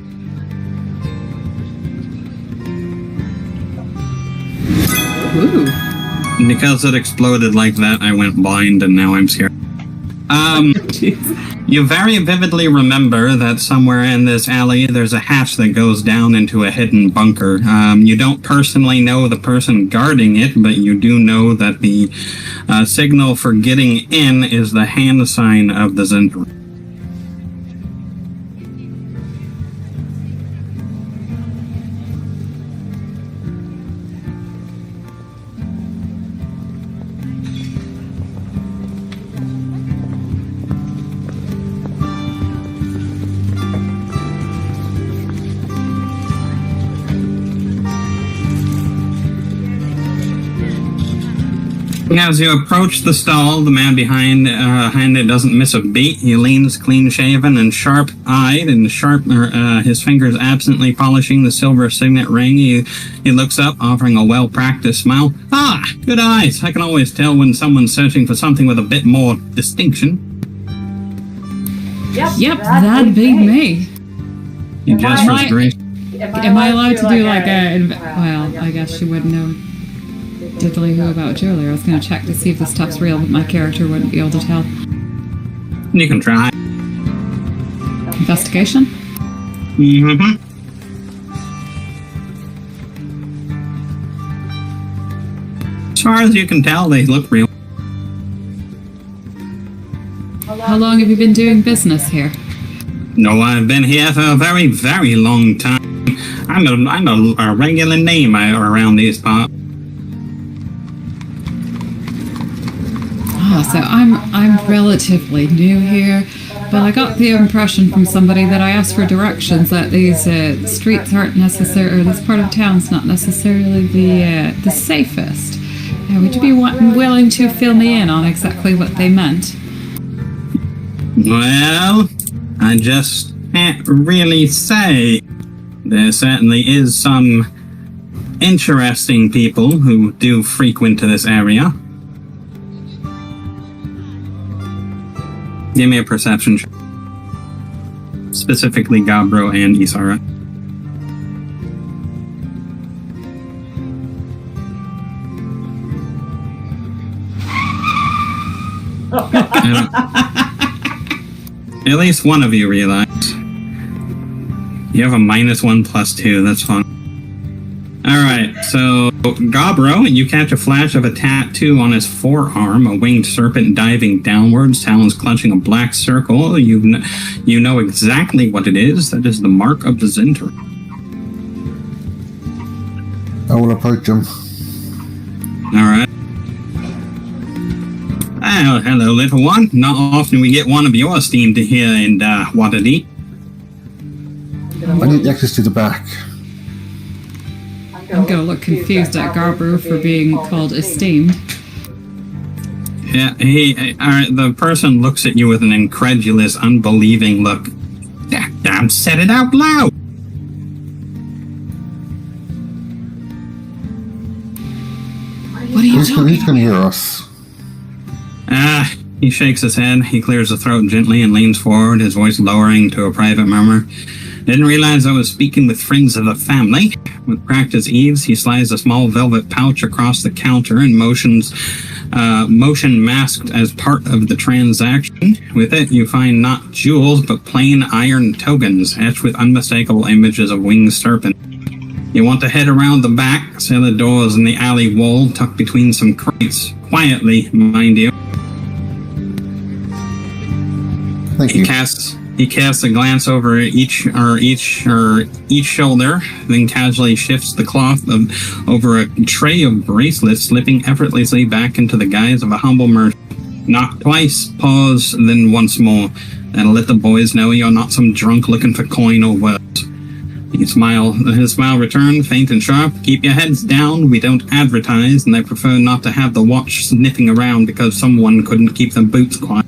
Ooh. Because it exploded like that, I went blind and now I'm scared. You very vividly remember that somewhere in this alley there's a hatch that goes down into a hidden bunker. You don't personally know the person guarding it, but you do know that the signal for getting in is the hand sign of the Zendra. As you approach the stall, the man behind it doesn't miss a beat. He leans clean-shaven and sharp-eyed, and his fingers absently polishing the silver signet ring. He looks up, offering a well-practiced smile. Ah, good eyes. I can always tell when someone's searching for something with a bit more distinction. Yep, that'd be me. He gestures grace. Am I allowed to do like a... Well, I guess you wouldn't know diddly-who about jewelry. I was going to check to see if this stuff's real, but my character wouldn't be able to tell. You can try. Investigation? Mm-hmm. As far as you can tell, they look real. How long have you been doing business here? No, I've been here for a very, very long time. I'm a regular name around these parts. So I'm relatively new here, but I got the impression from somebody that I asked for directions that these streets aren't necessarily, or this part of town's not necessarily the safest. Would you be willing to fill me in on exactly what they meant? Well, I just can't really say. There certainly is some interesting people who do frequent to this area. Give me a perception check. Specifically Gabro and Isara. At least one of you realize. You have a -1/+2. That's fine. Alright, so Gobro, you catch a flash of a tattoo on his forearm, a winged serpent diving downwards, talons clutching a black circle. You know exactly what it is. That is the mark of the Zinter. I will approach him. Alright. Oh, hello, little one. Not often we get one of your esteemed here in Waterdeep. I need access to the back. I'm gonna look confused at Garbrew for being called esteemed. Yeah, the person looks at you with an incredulous, unbelieving look. Damn, said it out loud! What are you talking Who's going to hear us? He shakes his head. He clears the throat gently and leans forward, his voice lowering to a private murmur. Didn't realize I was speaking with friends of the family. With practiced ease, he slides a small velvet pouch across the counter and motion masked as part of the transaction. With it, you find not jewels, but plain iron tokens, etched with unmistakable images of winged serpent. You want to head around the back, cellar doors in the alley wall, tucked between some crates. Quietly, mind you. Thank you. He casts a glance over each shoulder, then casually shifts the cloth over a tray of bracelets, slipping effortlessly back into the guise of a humble merchant. Knock twice, pause, then once more. That'll let the boys know you're not some drunk looking for coin or words. His smile returned, faint and sharp. Keep your heads down. We don't advertise, and I prefer not to have the watch sniffing around because someone couldn't keep their boots quiet.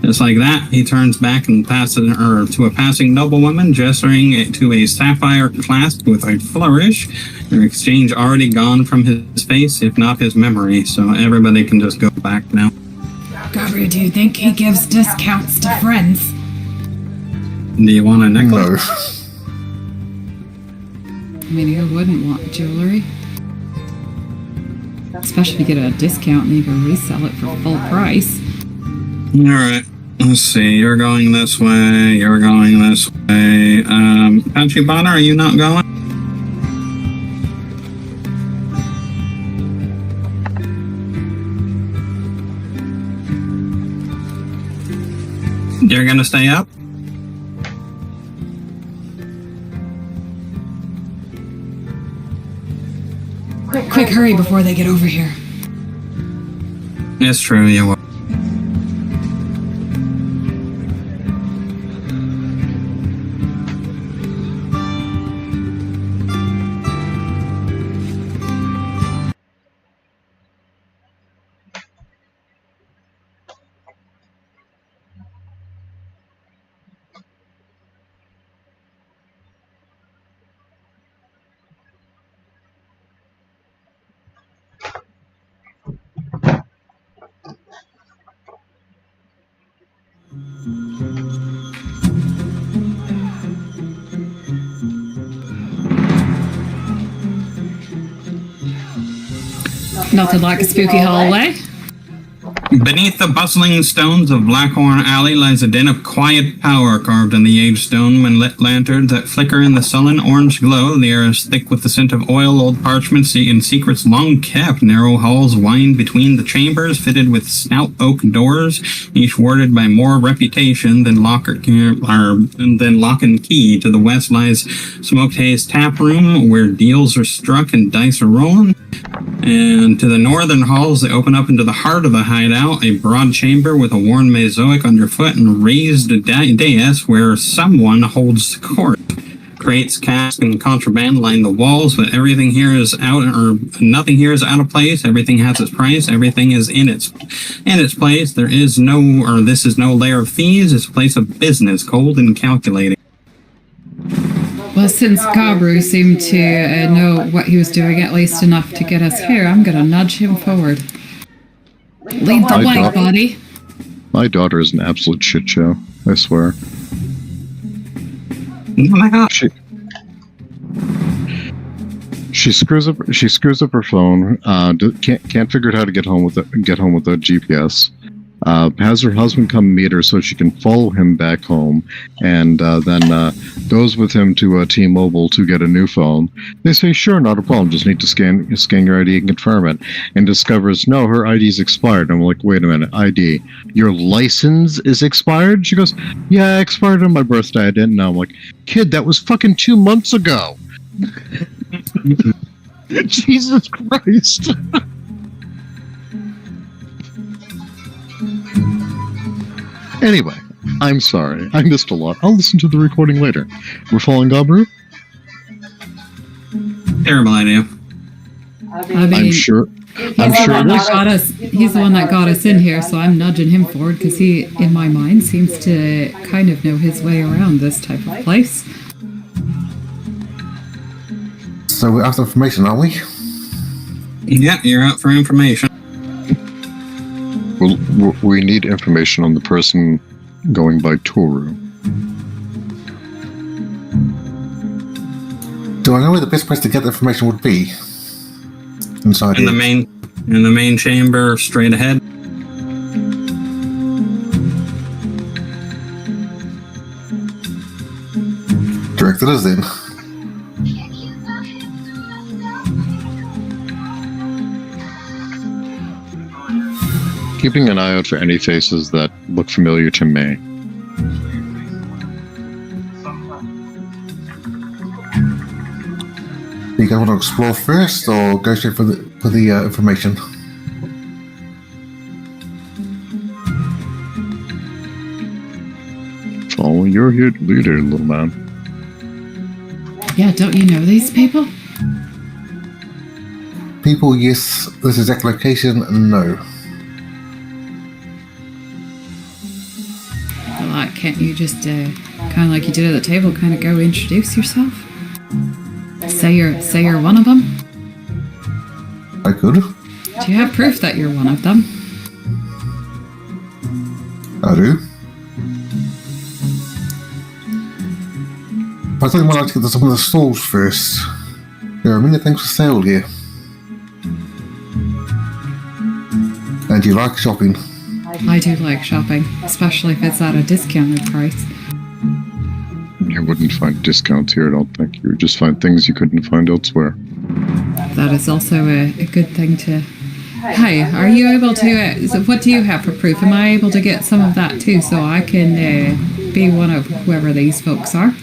Just like that, he turns back and passes her to a passing noblewoman, gesturing to a sapphire clasp with a flourish. Her exchange already gone from his face, if not his memory, so everybody can just go back now. Gabriel, do you think he gives discounts to friends? Do you want a necklace? No. I mean, who wouldn't want jewelry? Especially if you get a discount and you can resell it for full price. Alright, let's see. You're going this way. You're going this way. Tachibana, are you not going? You're gonna stay up? Quick, hurry before they get over here. It's true, you will. Nothing like a spooky hallway. Beneath the bustling stones of Blackhorn Alley lies a den of quiet power carved in the aged stone and lit lanterns that flicker in the sullen orange glow. The air is thick with the scent of oil, old parchments, and secrets long kept. Narrow halls wind between the chambers, fitted with stout oak doors, each warded by more reputation than lock and key. To the west lies Smoked Hay's tap room, where deals are struck and dice are rolling. And to the northern halls, they open up into the heart of the hideout, a broad chamber with a worn mosaic underfoot and raised dais where someone holds court. Crates, casks, and contraband line the walls, but everything here is nothing here is out of place. Everything has its price. Everything is in its place. This is no lair of fees. It's a place of business, cold and calculating. Well, since Gabru seemed to know what he was doing at least enough to get us here, I'm gonna nudge him forward. Lead the way, buddy. My daughter is an absolute shit show, I swear. Oh my god. She screws up her phone, can't figure out how to get home with the GPS. has her husband come meet her so she can follow him back home, and then goes with him to T-Mobile to get a new phone. They say, sure, not a problem, just need to scan your ID and confirm it, and discovers, no, her ID's expired. I'm like, wait a minute, ID? Your license is expired? She goes, yeah, expired on my birthday, I didn't know. I'm like, kid, that was fucking 2 months ago! Jesus Christ! Anyway, I'm sorry. I missed a lot. I'll listen to the recording later. We're following Gabru? Terrible idea. I mean, I'm sure it is. He's the one that got us in here, so I'm nudging him forward because he, in my mind, seems to kind of know his way around this type of place. So we're after information, aren't we? Yeah, you're out for information. Well, we need information on the person going by Toru. Do I know where the best place to get the information would be? Inside In here. the main chamber, straight ahead. Direct it is then. Keeping an eye out for any faces that look familiar to me. You guys want to explore first, or go straight for the information? Follow your leader, little man. Yeah, don't you know these people? People, yes. This exact location, no. Well, can't you just, kind of like you did at the table, kind of go introduce yourself? Say you're one of them? I could. Do you have proof that you're one of them? I do. But I think I might like to get to some of the stalls first. There are many things for sale here. And you like shopping? I do like shopping, especially if it's at a discounted price. You wouldn't find discounts here, I don't think. You would just find things you couldn't find elsewhere. That is also a good thing to... Hey, are you able to... so what do you have for proof? Am I able to get some of that too, so I can be one of whoever these folks are?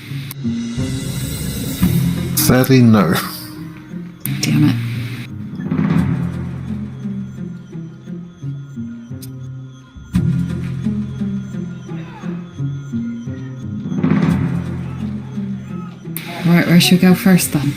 Sadly, no. Damn it. Alright, where should we go first then?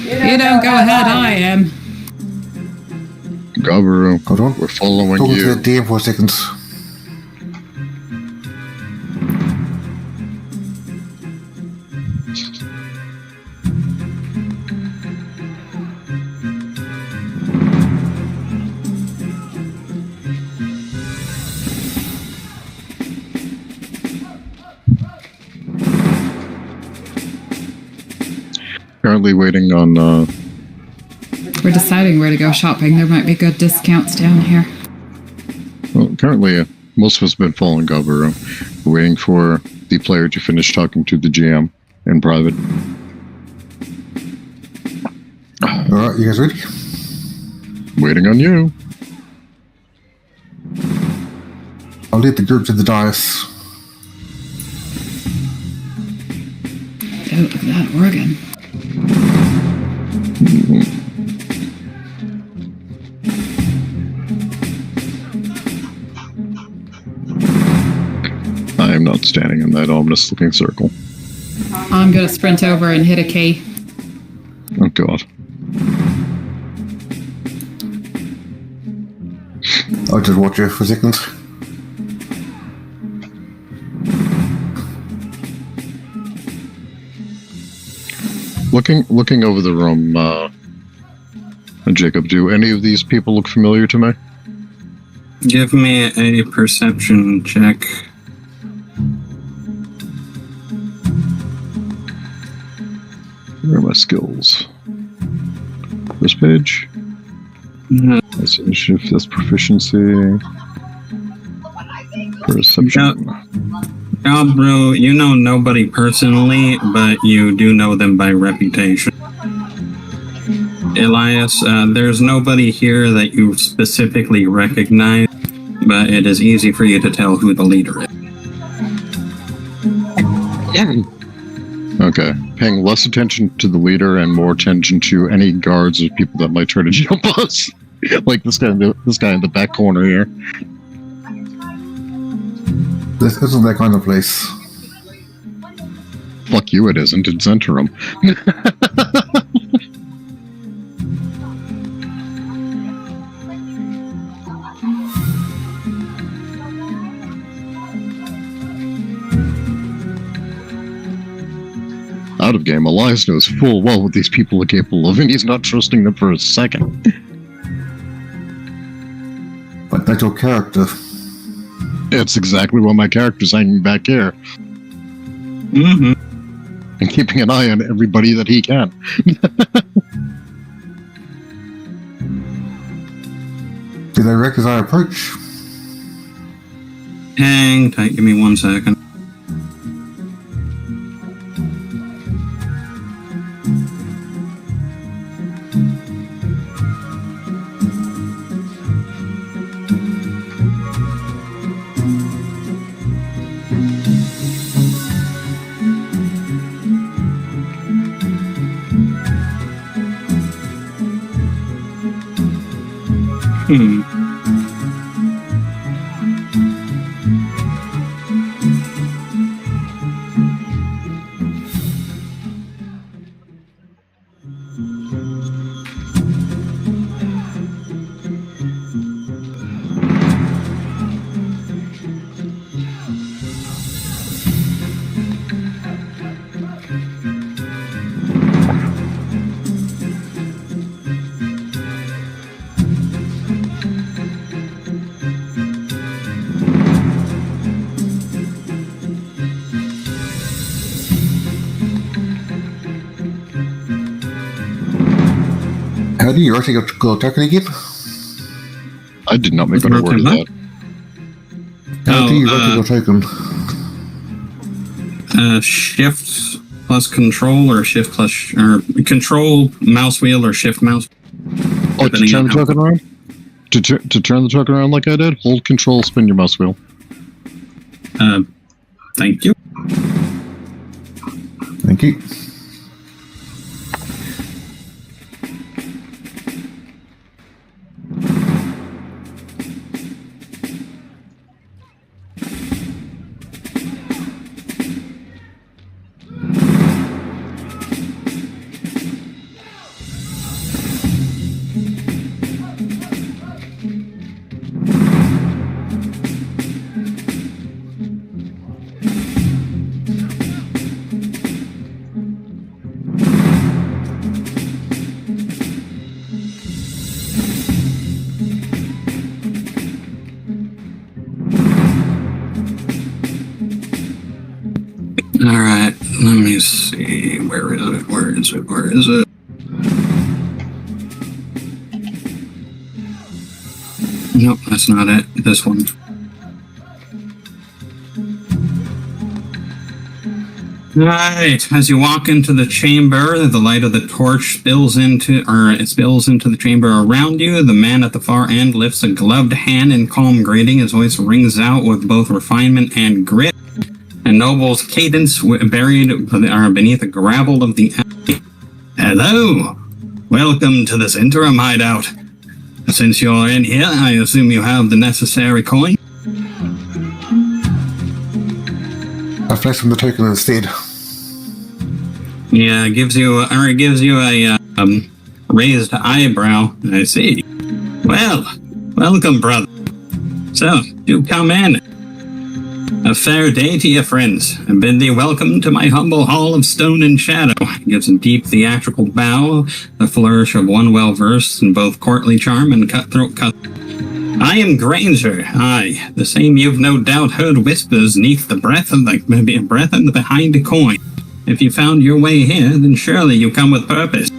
You don't go ahead, I am. Gabru, Hold on. we're following Talking you. to the DM for a second. Currently waiting on, We're deciding where to go shopping. There might be good discounts down here. well, currently most of us have been following Gabru. We're waiting for the player to finish talking to the GM in private. Alright, you guys ready? Waiting on you. I'll lead the group to the dais. Oh, look at that organ. I am not standing in that ominous looking circle. I'm gonna sprint over and hit a key. Oh god. I'll just watch you for a second. Looking over the room, Jacob, do any of these people look familiar to me? Give me a perception check. Where are my skills? This page. That's initiative. That's proficiency. Perception. Bro, you know nobody personally, but you do know them by reputation. Elias, there's nobody here that you specifically recognize, but it is easy for you to tell who the leader is. Okay, paying less attention to the leader and more attention to any guards or people that might try to jump us. Like this guy in the back corner here. This isn't that kind of place. Fuck you, it isn't. It's Interim. Out of game, Elias knows full well what these people are capable of, and he's not trusting them for a second. But that's your character. It's exactly what my character's hanging back here. Mm-hmm. And keeping an eye on everybody that he can. Did I recognize our approach? Hang tight, give me 1 second. How do you actually go technically keep? I did not make an word of that. How do you actually go token? Shift plus control or shift plus or control mouse wheel or shift mouse. Oh, to turn the token around? To turn the token around like I did? Hold control, spin your mouse wheel. Thank you. Thank you. Alright, let me see. Where is it? Where is it? Where is it? Nope, that's not it. This one. Right, as you walk into the chamber, the light of the torch spills into the chamber around you. The man at the far end lifts a gloved hand in calm greeting. His voice rings out with both refinement and grit. A noble's cadence buried beneath the gravel of the alley. Hello! Welcome to this interim hideout. Since you're in here, I assume you have the necessary coin? I flex from the token instead. Yeah, it gives you a raised eyebrow. I see. Well, welcome, brother. So, do come in. A fair day to you, friends, and bid thee welcome to my humble hall of stone and shadow. He gives a deep theatrical bow, the flourish of one well-versed in both courtly charm and cutthroat custom. I am Granger, aye, the same you've no doubt heard whispers neath the breath and the behind the coin. If you found your way here, then surely you come with purpose.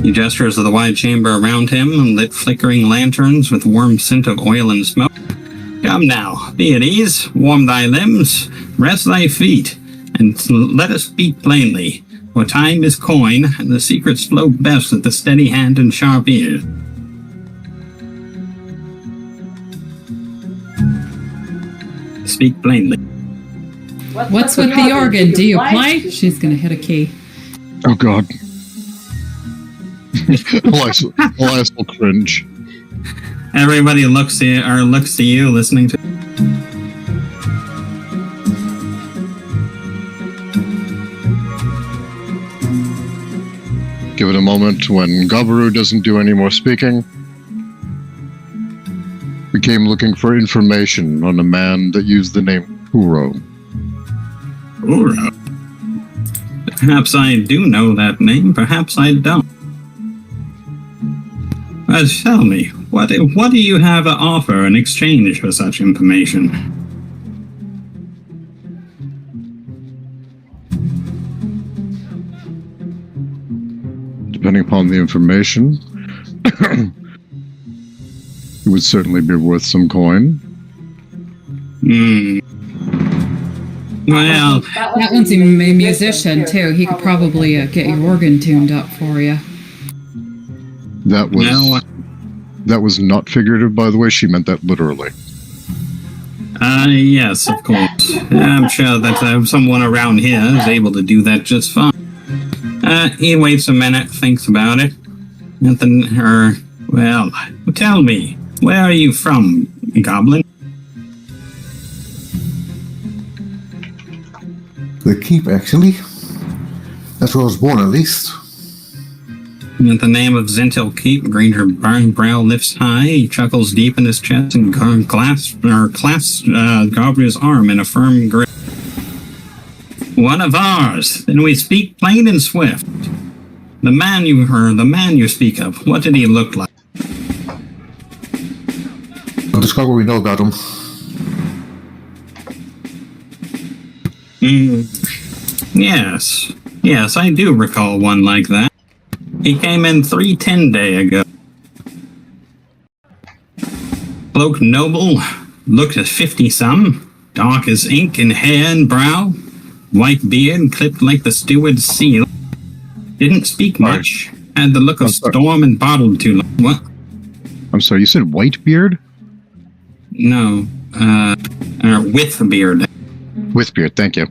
He gestures to the wide chamber around him, lit flickering lanterns with warm scent of oil and smoke. Come now, be at ease, warm thy limbs, rest thy feet, and let us speak plainly. For time is coin, and the secrets flow best with the steady hand and sharp ear. Speak plainly. What's with the organ? Do you play? She's gonna hit a key. Oh God. Elias will cringe. Everybody looks to you, listening to. Give it a moment. When Gabaru doesn't do any more speaking, we came looking for information on a man that used the name Uro. Uro? Perhaps I do know that name, perhaps I don't. But tell me, what do you have to offer in exchange for such information? Depending upon the information, it would certainly be worth some coin. Well, that one's a musician too. He could probably get your organ tuned up for you. That was not figurative, by the way. She meant that literally. Yes, of course. I'm sure that someone around here is able to do that just fine. He waits a minute, thinks about it. Well, tell me, where are you from, Goblin? The keep, actually. That's where I was born, at least. At the name of Zentil Keep, Granger brow lifts high. He chuckles deep in his chest and clasps Gabriel's arm in a firm grip. One of ours. Then we speak plain and swift. The man you speak of, what did he look like? I'll describe what we know about him. Yes, I do recall one like that. He came in 310 day ago. Cloaked noble, looked at 50-some, dark as ink in hair and brow, white beard clipped like the steward's seal. Didn't speak much, had the look of storm and bottled too long. What? I'm sorry, you said white beard? No, with beard. With beard, thank you.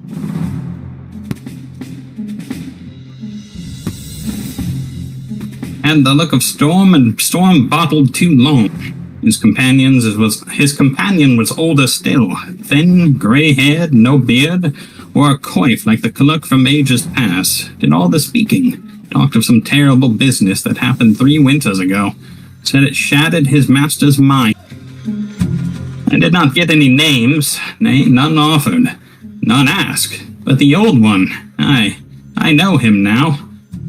Had the look of storm and storm bottled too long. His companion was older still, thin, grey-haired, no beard, wore a coif like the cloak from ages past. Did all the speaking. Talked of some terrible business that happened 3 winters ago. Said it shattered his master's mind. I did not get any names, nay, none offered, none asked. But the old one, I know him now.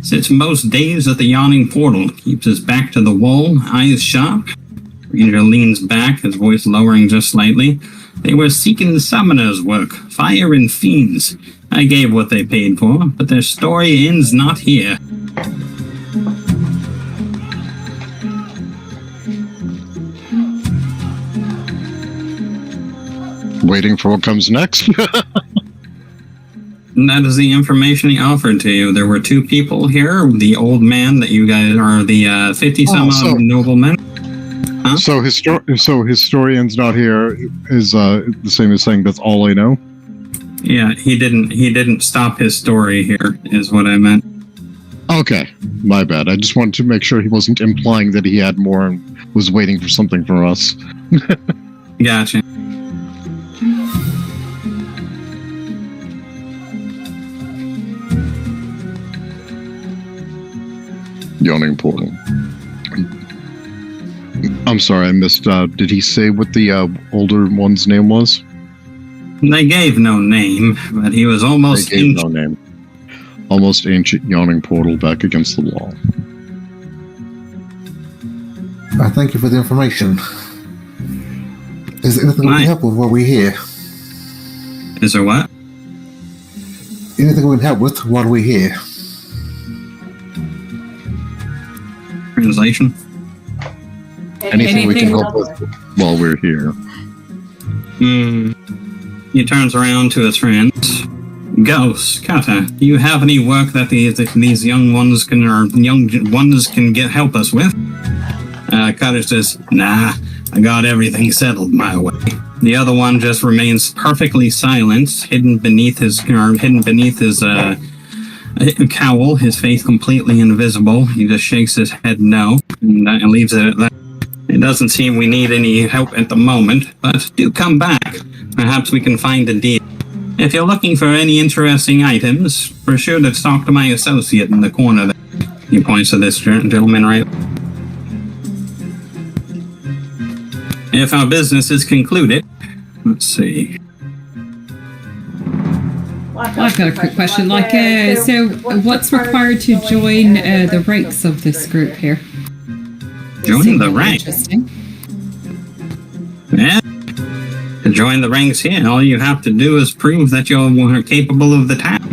Sits most days at the yawning portal, keeps his back to the wall, eyes sharp. Ranger leans back, his voice lowering just slightly. They were seeking the summoner's work, fire and fiends. I gave what they paid for, but their story ends not here. Waiting for what comes next? And that is the information he offered to you. There were 2 people here. The old man that you guys are the 50-some-odd noblemen. Huh? So historian's not here is the same as saying that's all I know? Yeah, he didn't stop his story here, is what I meant. Okay, my bad. I just wanted to make sure he wasn't implying that he had more and was waiting for something from us. Gotcha. Yawning portal. I'm sorry, I missed. Did he say what the older one's name was? They gave no name, but he was almost They gave no name. Almost ancient yawning portal back against the wall. I thank you for the information. Is there anything we can help with while we're here? Is there what? Anything we can help with while we're here? Translation. Anything we can help with while we're here. He turns around to his friends. Ghost, Kata, do you have any work that these young ones can help us with? Kata says, nah, I got everything settled my way. The other one just remains perfectly silent, hidden beneath his cowl, his face completely invisible. He just shakes his head no, and leaves it at that. It doesn't seem we need any help at the moment, but do come back. Perhaps we can find a deal. If you're looking for any interesting items, be sure to talk to my associate in the corner there. He points to this gentleman right. If our business is concluded, let's see. I've got a quick question. So what's required to join the ranks of this group here? Join the ranks? Interesting. Yeah. To join the ranks here, all you have to do is prove that you're capable of the task.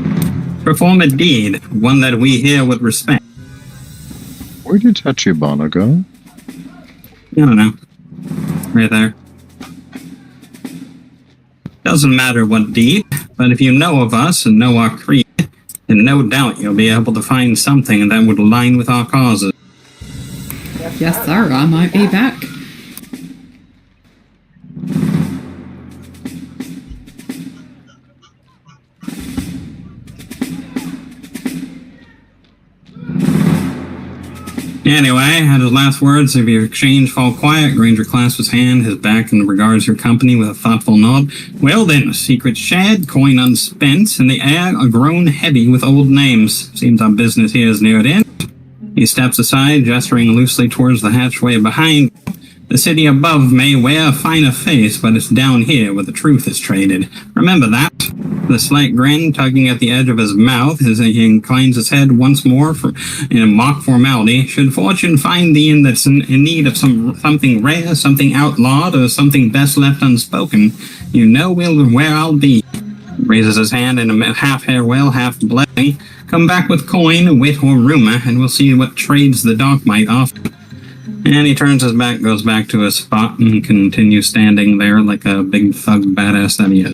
Perform a deed, one that we hear with respect. Where did Tachibana go? I don't know. Right there. Doesn't matter what deed, but if you know of us and know our creed, then no doubt you'll be able to find something that would align with our causes. Yes, sir. I might be back. Anyway, at his last words of your exchange fall quiet, Granger clasps his hand, his back, and regards your company with a thoughtful nod. Well then, secret shared, coin unspent, and the air are grown heavy with old names. Seems our business here is near an end. He steps aside, gesturing loosely towards the hatchway behind. The city above may wear a finer face, but it's down here where the truth is traded. Remember that. The slight grin tugging at the edge of his mouth as he inclines his head once more in a mock formality. Should fortune find thee in need of something rare, something outlawed, or something best left unspoken, you know where I'll be. Raises his hand in a half farewell, half blessing. Come back with coin, wit, or rumor, and we'll see what trades the dark might offer. And he turns his back, goes back to his spot, and continues standing there like a big thug badass that he is.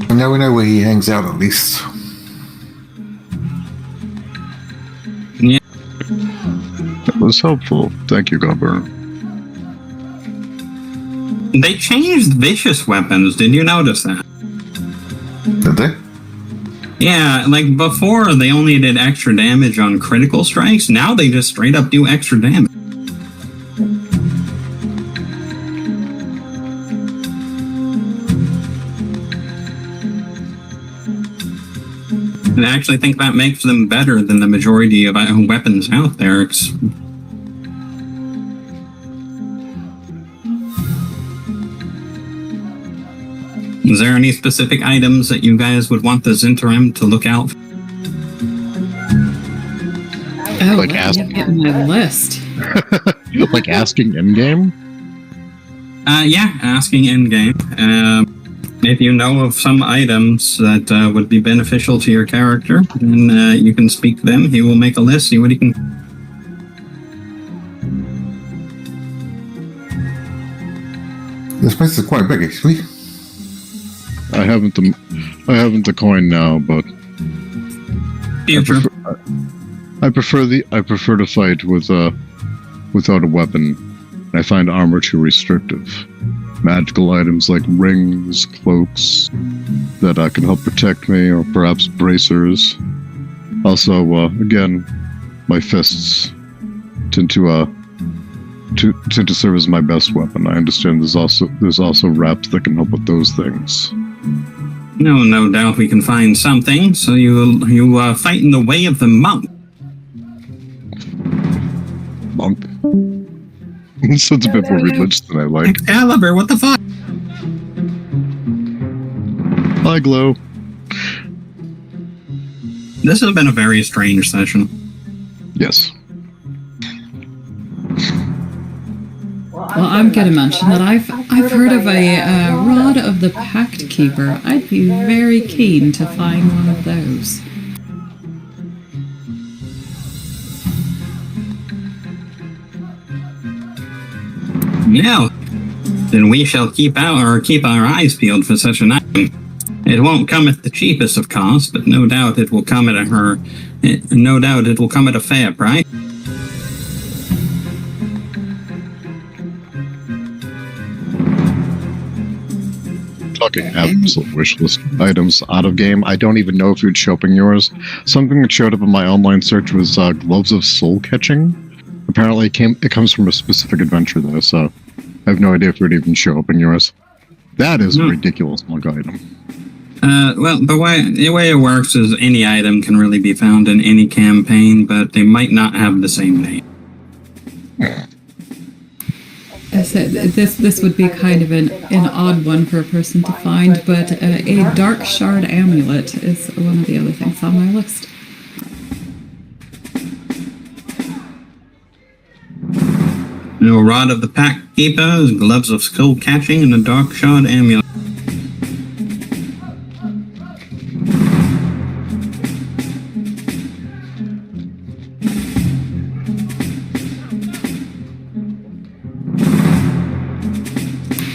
Now we know where he hangs out at least. Yeah. That was helpful. Thank you, Governor. They changed vicious weapons. Did you notice that? Did they? Yeah, like before they only did extra damage on critical strikes. Now they just straight up do extra damage. And I actually think that makes them better than the majority of weapons out there. Is there any specific items that you guys would want the Zinterim to look out for? Oh, Like let me get my list. Like asking in-game? Yeah, asking in-game. If you know of some items that would be beneficial to your character, then you can speak to them. He will make a list, see what he can... This place is quite big, actually. I haven't the coin now, but Future. I prefer to fight without a weapon. I find armor too restrictive. Magical items like rings, cloaks that can help protect me, or perhaps bracers. Also, again, my fists tend to serve as my best weapon. I understand there's also wraps that can help with those things. No doubt we can find something. So you fight in the way of the monk. Monk. Sounds a bit more religious than I like. Excalibur, what the fuck? Hi, Glow. This has been a very strange session. Yes. Well, I'm going to mention that I've heard of a Rod of the Pact Keeper. I'd be very keen to find one of those. Now, then we shall keep our eyes peeled for such an item. It won't come at the cheapest of costs, but no doubt it will come at a fair price. Talking absolute wish list items out of game. I don't even know if it would show up in yours. Something that showed up in my online search was gloves of soul catching. Apparently, it comes from a specific adventure though, so I have no idea if it would even show up in yours. That is a ridiculous log item. Well, the way it works is any item can really be found in any campaign, but they might not have the same name. This would be kind of an odd one for a person to find, but a dark shard amulet is one of the other things on my list. A Rod of the Pack Keeper, gloves of skull catching, and a dark shard amulet.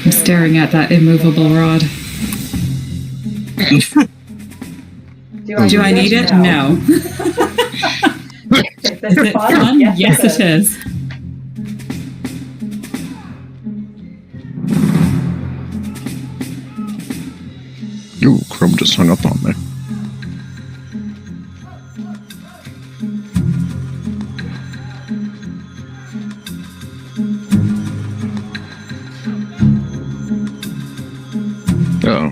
I'm staring at that immovable rod. Do I need it? No. Is it fun? Yes, it is. Ooh, Chrome just hung up on me. Oh.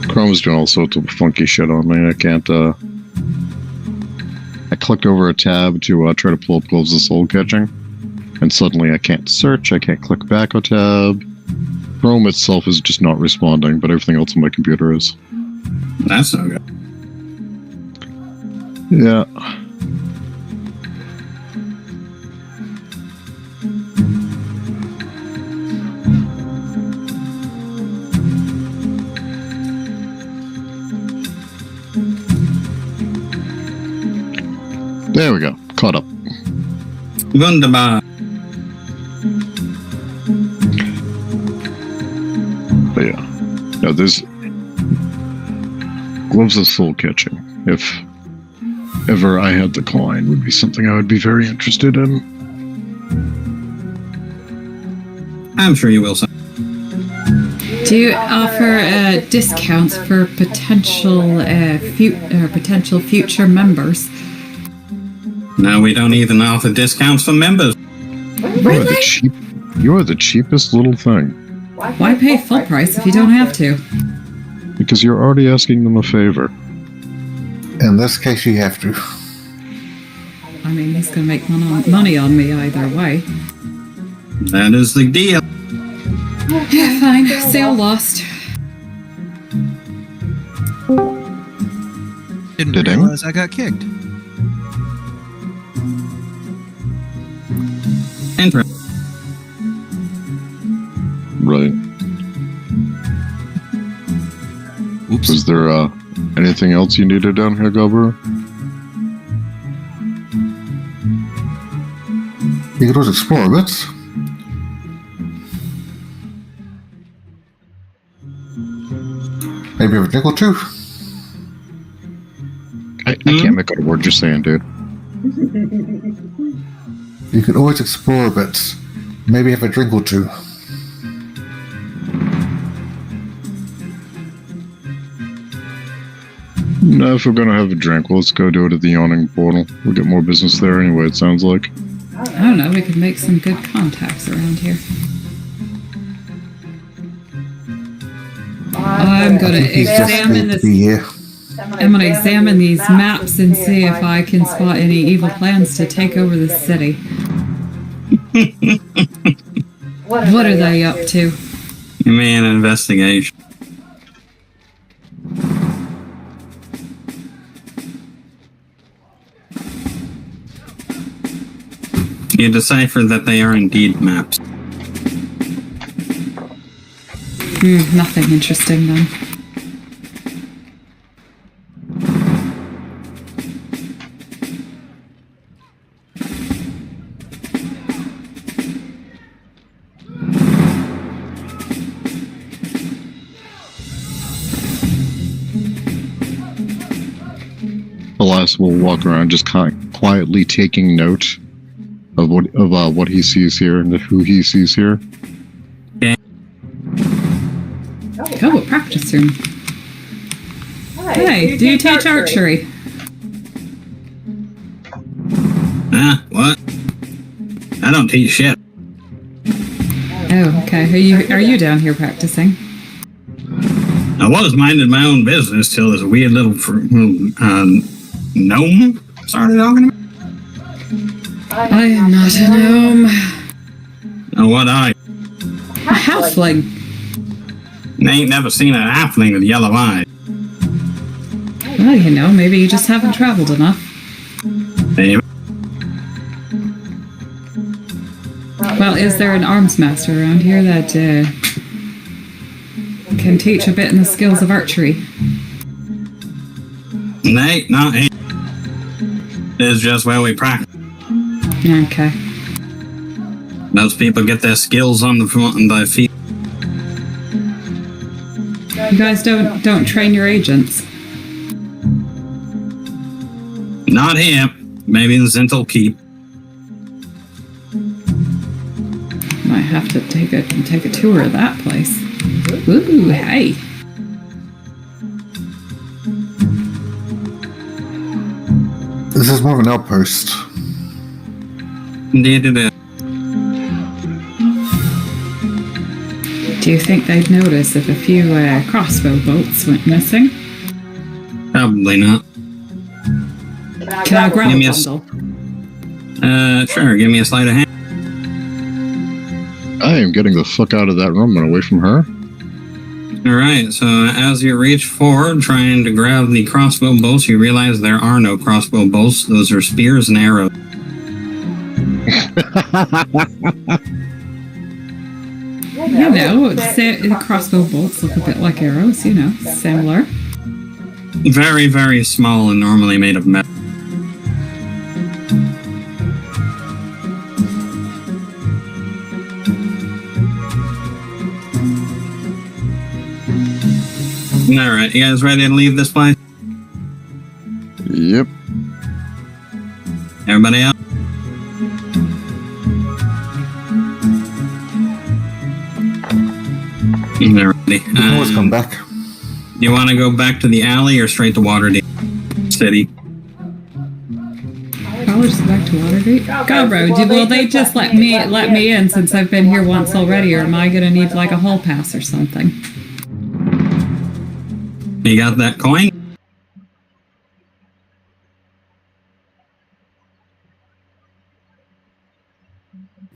Chrome's doing all sorts of funky shit on me. I can't, I clicked over a tab to try to pull up Gloves of Soul Catching, and suddenly I can't search, I can't click back a tab. Chrome itself is just not responding, but everything else on my computer is. That's not good. Yeah. There we go. Caught up. Wunderbar. But yeah. No, there's Gloves of Soul Catching. If ever I had the coin, would be something I would be very interested in. I'm sure you will, sir. Do you offer discounts for potential future members? No, we don't even offer discounts for members. Really? You're the cheapest little thing. Why pay full price if you don't have to? Because you're already asking them a favor. In this case, you have to. I mean, he's going to make money on me either way. That is the deal. Yeah, fine. Sale lost. Didn't realize I got kicked. Interesting. Right. Oops. Was there anything else you needed down here, Gobber? You could always explore a bit. Maybe have a drink or two. I can't make out a word you're saying, dude. You could always explore a bit. Maybe have a drink or two. No, if we're gonna have a drink, well, let's go do it at the Yawning Portal. We'll get more business there anyway, it sounds like. I don't know, we could make some good contacts around here. I'm gonna examine this. I'm gonna examine these maps and see if I can spot any evil plans to take over the city. What are they up to? You mean an investigation? You decipher that they are indeed maps. Nothing interesting then. Elias will walk around just kind of quietly taking note of what he sees here and who he sees here. Oh, a practice room. Hey, do you teach archery? What? I don't teach shit. Oh, okay. Are you down here practicing? I was minding my own business till this weird little gnome started talking to me. I am not a gnome. Oh, what are you? A halfling. I ain't never seen a halfling with yellow eyes. Well, you know, maybe you just haven't traveled enough. Maybe. Well, is there an arms master around here that can teach a bit in the skills of archery? Nay, not here. It's just where we practice. Okay. Those people get their skills on the field. You guys don't train your agents? Not here. Maybe in Zintel Keep. Might have to take a tour of that place. Ooh, hey. This is more of an outpost. Indeed it is. Do you think they'd notice if a few crossbow bolts went missing? Probably not. Can I grab a bundle? Sure. Give me a sleight of hand. I am getting the fuck out of that room and away from her. Alright, so as you reach forward, trying to grab the crossbow bolts, you realize there are no crossbow bolts. Those are spears and arrows. You know, the crossbow bolts look a bit like arrows, you know, similar. Very, very small and normally made of metal. Alright, you guys ready to leave this place? Yep. Everybody out? They're ready. You can always come back. You want to go back to the alley or straight to Waterdeep City? Probably just back to Waterdeep. God, bro, will they just let me in since I've been here once already, or am I gonna need like a hall pass or something? You got that coin?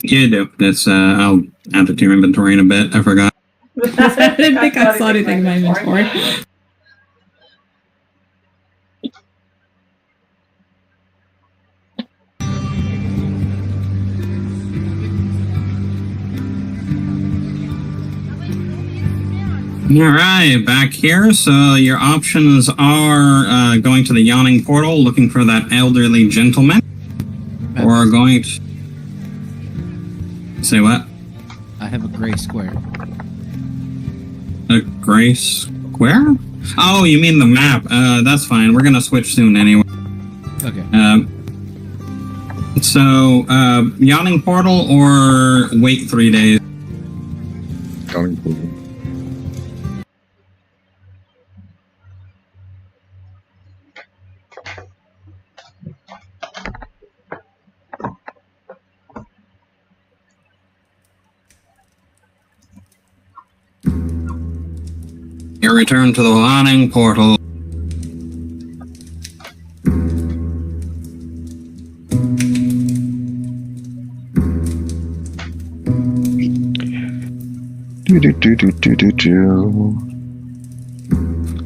You do. That's I'll add it to your inventory in a bit. I forgot. I didn't think I saw anything in my inventory. Alright, back here. So your options are going to the yawning portal, looking for that elderly gentleman, or going to... Say what? I have a gray square. A gray square? Oh, you mean the map. That's fine. We're gonna switch soon anyway. Okay. So, yawning portal or wait 3 days? Yawning portal. You return to the yawning portal.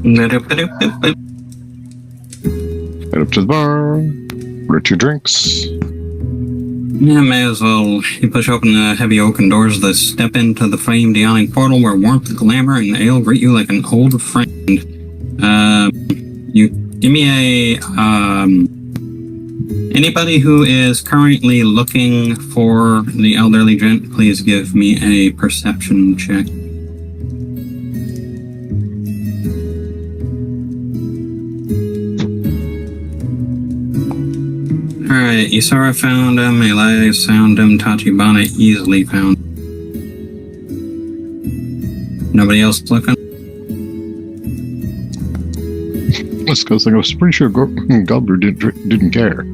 Head up to the bar. Order 2 drinks. Yeah, may as well. You push open the heavy oaken doors that step into the famed yawning portal where warmth, glamour, and ale greet you like an old friend. You give me a, anybody who is currently looking for the elderly gent, please give me a perception check. Alright, Isara found him, Elias found him, Tachibana easily found him. Nobody else looking? That's because I was pretty sure Gobbler didn't care.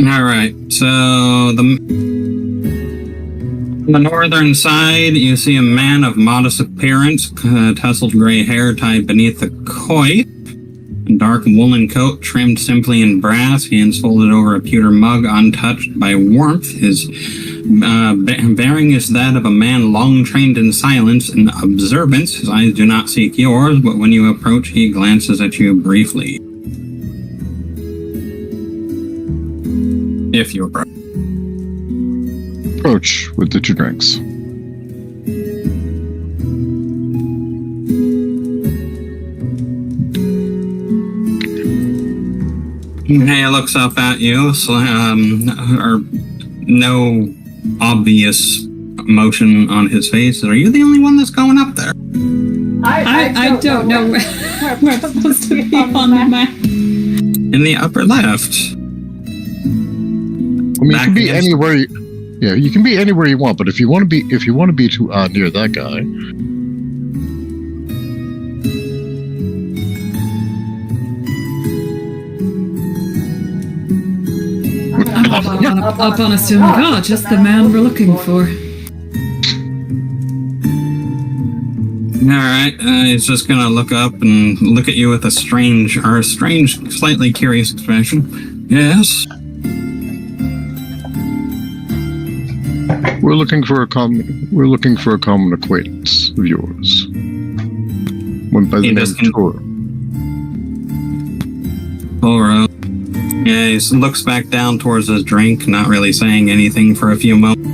Alright, so on the northern side, you see a man of modest appearance, tousled gray hair tied beneath a coif. A dark woolen coat trimmed simply in brass, hands folded over a pewter mug untouched by warmth. His bearing is that of a man long trained in silence and observance. His eyes do not seek yours, but when you approach, he glances at you briefly. If you approach. Approach with the 2 drinks. He looks up at you, or no obvious emotion on his face. Are you the only one that's going up there? I don't know where we're supposed to be on the map. In the upper left. I mean, you can be anywhere. You can be anywhere you want. But if you want to be, too near that guy. Up on a stone god, just the man we're looking for. Alright, he's just gonna look up and look at you with a strange, slightly curious expression. Yes? We're looking for a common acquaintance of yours. One by the name of Toro. Toro. Yeah, he looks back down towards his drink, not really saying anything for a few moments.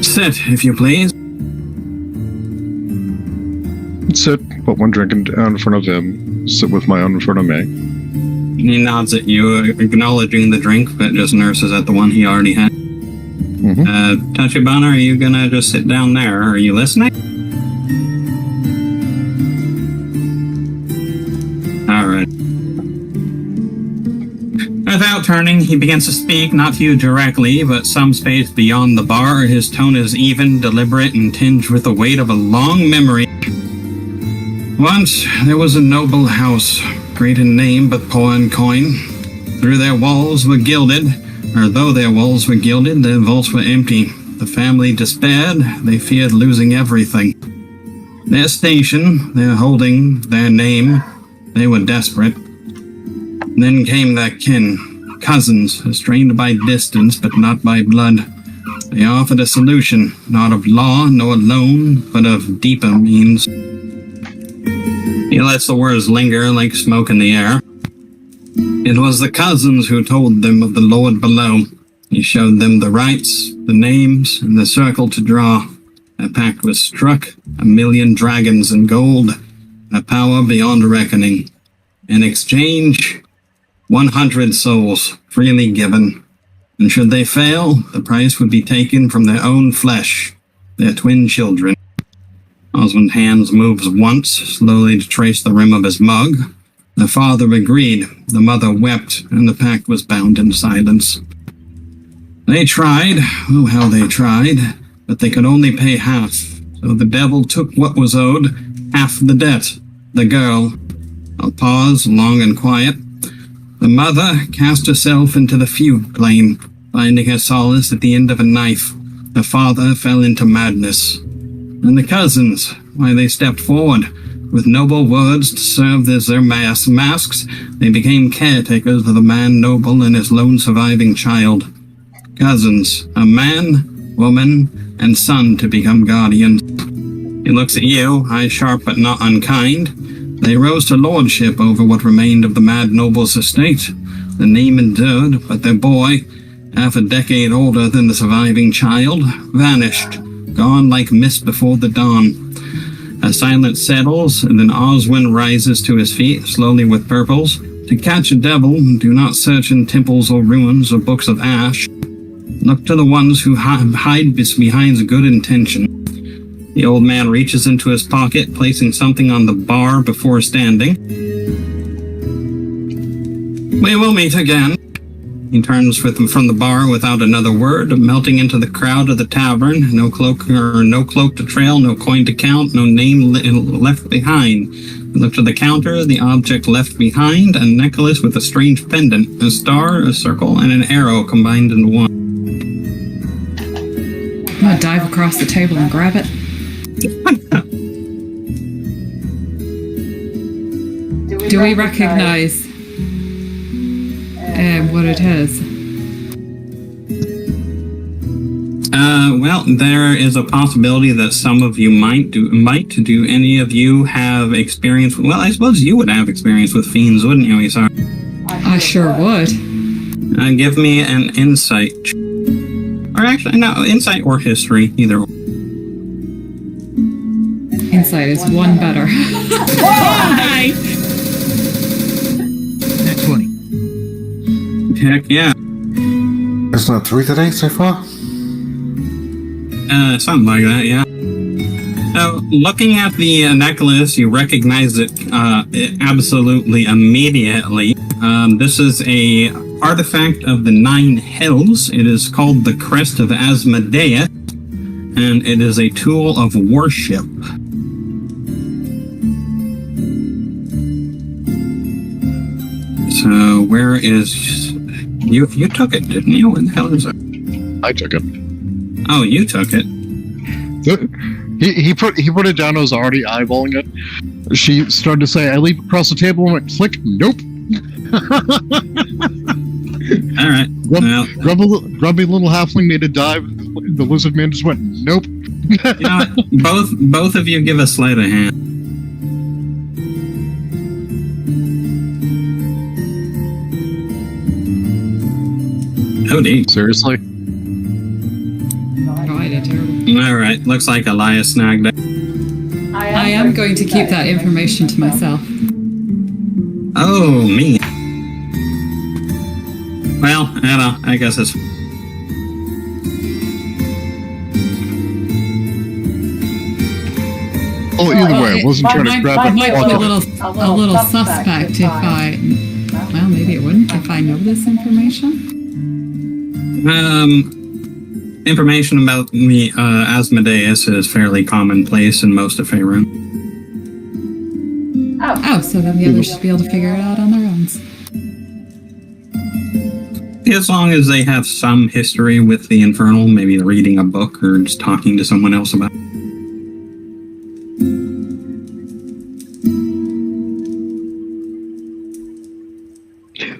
Sit, if you please. Sit, put one drink in front of him, sit with my own in front of me. He nods at you, acknowledging the drink, but just nurses at the one he already had. Mm-hmm. Tachibana, are you gonna just sit down there? Are you listening? Alright. Without turning, he begins to speak, not to you directly, but some space beyond the bar. His tone is even, deliberate, and tinged with the weight of a long memory. Once, there was a noble house, great in name but poor in coin. Though their walls were gilded, their vaults were empty. The family despaired, they feared losing everything. Their station, their holding, their name, they were desperate. Then came their kin, cousins, estranged by distance but not by blood. They offered a solution, not of law nor loan, but of deeper means. He lets the words linger like smoke in the air. It was the cousins who told them of the Lord below. He showed them the rites, the names, and the circle to draw. A pact was struck, 1,000,000 dragons in gold, a power beyond reckoning. In exchange, 100 souls, freely given. And should they fail, the price would be taken from their own flesh, their twin children. Osmond's hands moves once, slowly to trace the rim of his mug. The father agreed, the mother wept, and the pact was bound in silence. They tried, oh how they tried, but they could only pay half, so the devil took what was owed, half the debt, the girl. I'll pause, long and quiet. The mother cast herself into the fugue plane, finding her solace at the end of a knife. The father fell into madness. And the cousins, why they stepped forward. With noble words to serve as their masks, they became caretakers of the man noble and his lone surviving child. Cousins, a man, woman, and son to become guardians. He looks at you, eyes sharp but not unkind. They rose to lordship over what remained of the mad noble's estate. The name endured, but their boy, half a decade older than the surviving child, vanished, gone like mist before the dawn. As silence settles, and then Oswin rises to his feet, slowly with purples. To catch a devil, do not search in temples or ruins or books of ash. Look to the ones who hide behind good intention. The old man reaches into his pocket, placing something on the bar before standing. We will meet again. He turns from the bar without another word, melting into the crowd of the tavern. No cloak to trail, no coin to count, no name left behind. Look to the counter, the object left behind, a necklace with a strange pendant, a star, a circle, and an arrow combined into one. I'm gonna dive across the table and grab it. Do we recognize what it is? Well, there is a possibility that some of you might do. Any of you have experience? Well, I suppose you would have experience with fiends, wouldn't you, Isar? I sure would. Give me an insight. Or actually, no, insight or history, either. Insight is one better. Nice. Next 20. Heck yeah. Isn't that 3 today so far? Something like that, yeah. So, looking at the necklace, you recognize it absolutely immediately. This is a artifact of the 9 Hells. It is called the Crest of Asmodeus, and it is a tool of worship. So, where is... You took it, didn't you? Where the hell is it? I took it. Oh, you took it. He put it down. I was already eyeballing it. She started to say, "I leave across the table," and went click. Nope. All right. Well, grumpy little halfling made a dive. The lizard man just went, "Nope." You know what? Both of you give a sleight of hand. Oh, dear. Seriously? Oh, I did terrible. Alright, looks like Elias snagged it. I am going to keep that information to myself. Oh, me. Well, I don't know. I guess it's... Oh, either way, I wasn't trying to grab it. it. Might be a little suspect if I... Well, maybe it wouldn't if I know this information. Information about the Asmodeus is fairly commonplace in most of Faerun. Oh, so then the others should be able to figure it out on their own. As long as they have some history with the infernal, maybe reading a book or just talking to someone else about it.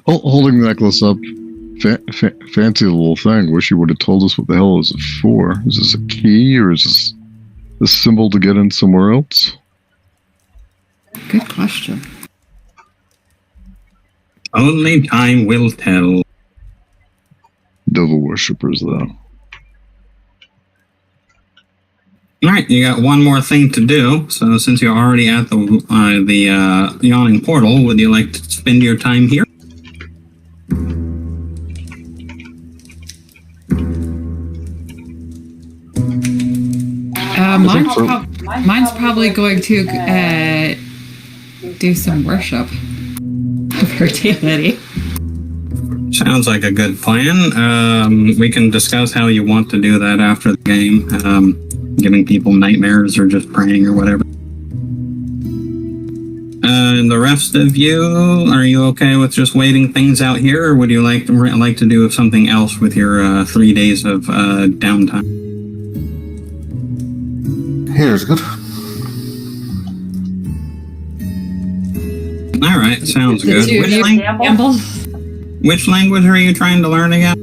Holding the necklace up. Fancy little thing. Wish you would have told us what the hell is it for. Is this a key, or is this a symbol to get in somewhere else? Good question. Only time will tell. Devil worshippers, though. Alright, you got one more thing to do. So since you're already at the yawning portal, would you like to spend your time here? Mine's probably going to do some worship of her deity. Sounds like a good plan. We can discuss how you want to do that after the game. Giving people nightmares or just praying or whatever. And the rest of you, are you okay with just waiting things out here, or would you like to do something else with your 3 days of downtime? Here's good. All right, sounds good. Which language are you trying to learn again?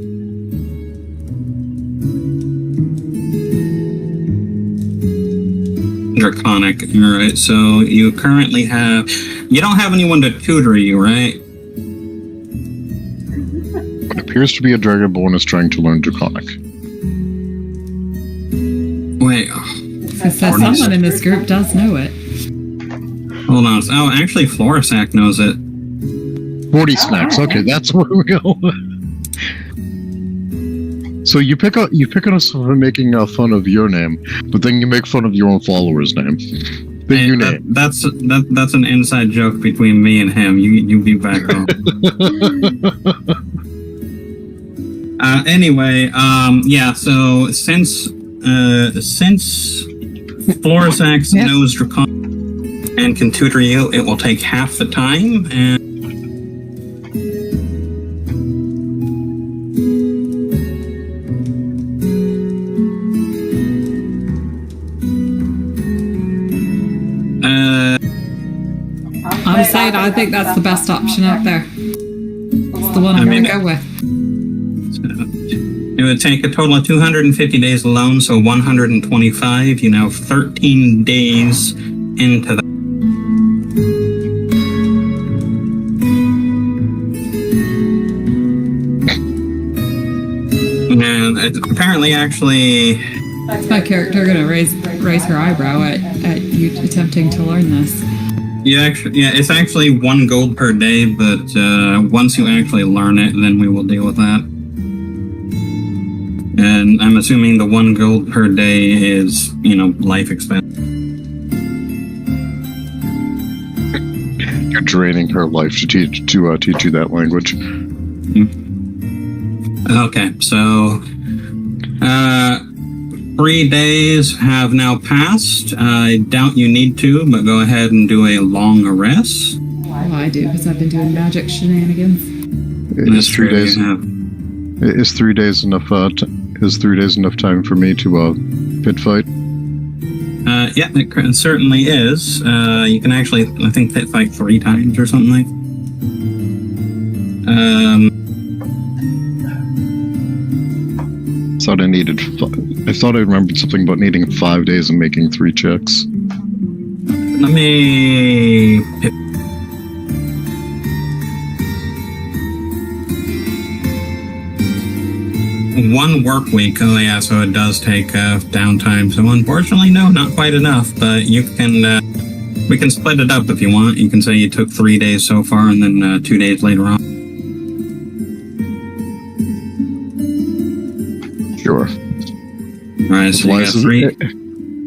Draconic. Alright, so you currently have... You don't have anyone to tutor you, right? What appears to be a Dragonborn is trying to learn Draconic. Wait. So someone in this group does know it. Hold on. Oh, actually, Florisac knows it. 40 snacks. Okay, that's where we go. So you pick on us for making fun of your name, but then you make fun of your own follower's name. That's an inside joke between me and him. You be back home. Anyway, yeah. So since Florisax knows Dracon and can tutor you, it will take half the time. And I'm saying I think that's the best option out there. It's the one I'm going to go with. It would take a total of 250 days alone, so 125. You know, 13 days into that. And apparently, actually... My character going to raise her eyebrow at you attempting to learn this. Yeah, it's actually 1 gold per day, but once you actually learn it, then we will deal with that. And I'm assuming the 1 gold per day is, life expense. You're draining her life to teach you that language. Okay, so 3 days have now passed. I doubt you need to, but go ahead and do a long rest. Well, I do, because I've been doing magic shenanigans. Is 3 days? Is 3 days enough? Is 3 days enough time for me to pit fight? Yeah, it certainly is. You can actually, I think, pit fight 3 times or something like. I thought I remembered something about needing 5 days and making 3 checks. Let me. 1 work week. Oh yeah, so it does take downtime. So unfortunately, no, not quite enough. But you can, we can split it up if you want. You can say you took 3 days so far, and then 2 days later on. Sure. All right, so you got 3.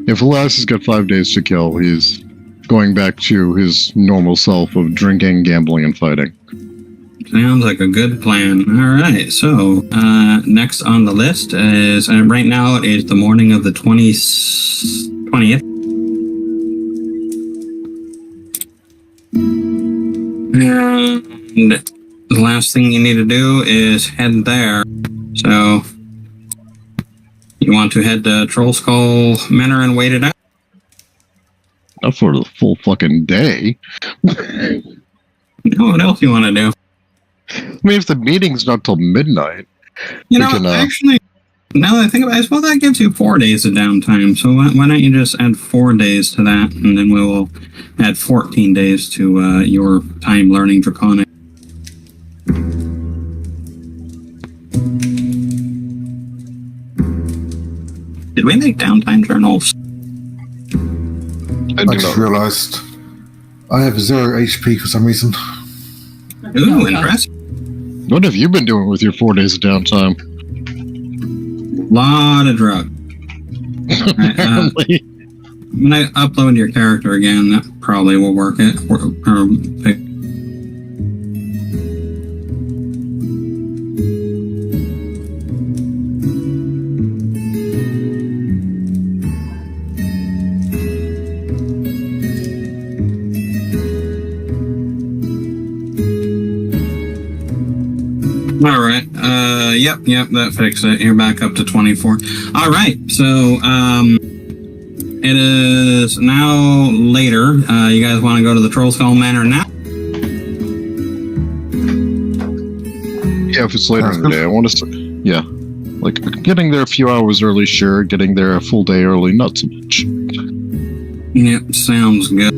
If Elias has got 5 days to kill, he's going back to his normal self of drinking, gambling, and fighting. Sounds like a good plan. All right, so next on the list is, right now it is the morning of the 20th. And the last thing you need to do is head there. So you want to head to Troll Skull Manor and wait it out? Not for the full fucking day. What else you want to do? I mean, if the meeting's not till midnight, actually, now that I think about it, I suppose that gives you 4 days of downtime. So why don't you just add 4 days to that, and then we will add 14 days to your time learning Draconic. Did we make downtime journals? I just realised I have 0 HP for some reason. Ooh, impressive. What have you been doing with your 4 days of downtime? Lot of drugs. Right, when I upload your character again, that probably will work it. All right. Yep, that fixed it. You're back up to 24. All right. So, it is now later. You guys want to go to the Troll Skull Manor now? Yeah, if it's later in the day, I want to. Yeah, like getting there a few hours early, sure. Getting there a full day early, not so much. Yep, sounds good.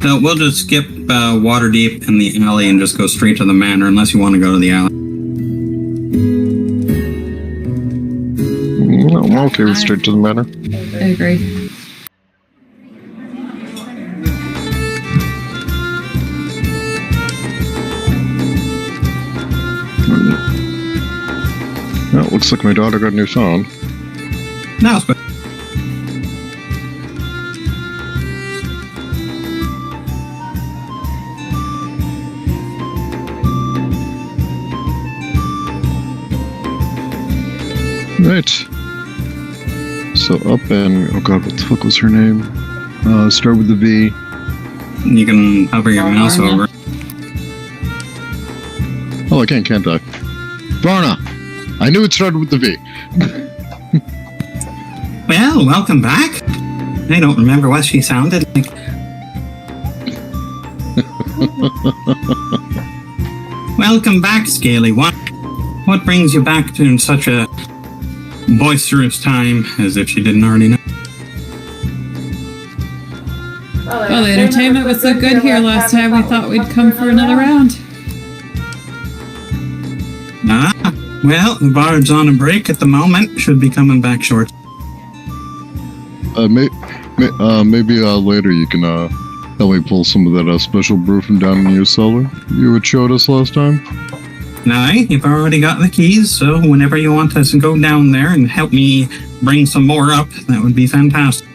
So we'll just skip Waterdeep and the alley and just go straight to the manor, unless you want to go to the alley. No, I'm okay with straight to the manor. I agree. Well, looks like my daughter got a new phone. No, it's good. Right. So up and oh god, what the fuck was her name? Start with the V. You can hover your mouse over. Oh, I can't I? Varna! I knew it started with the V. Well, welcome back. I don't remember what she sounded like. Welcome back, Scaly One. What brings you back to such a boisterous time, as if she didn't already know? Well, the entertainment was so good here last time, we thought we'd come for another round. Well, the bard's on a break at the moment. Should be coming back short. Maybe later you can help me pull some of that special brew from down in your cellar you had showed us last time. Aye, you've already got the keys, so whenever you want us to go down there and help me bring some more up, that would be fantastic.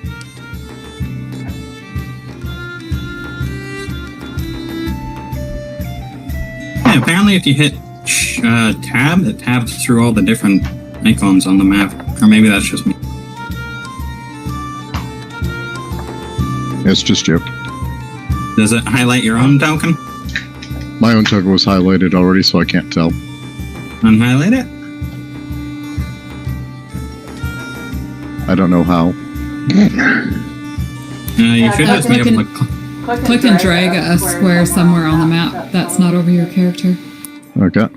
Yeah, apparently if you hit tab, it tabs through all the different icons on the map. Or maybe that's just me. It's just you. Does it highlight your own token? My own token was highlighted already, so I can't tell. Unhighlight it? I don't know how. You should just be able to... Click and drag a square somewhere on the map that's not over your character. Okay.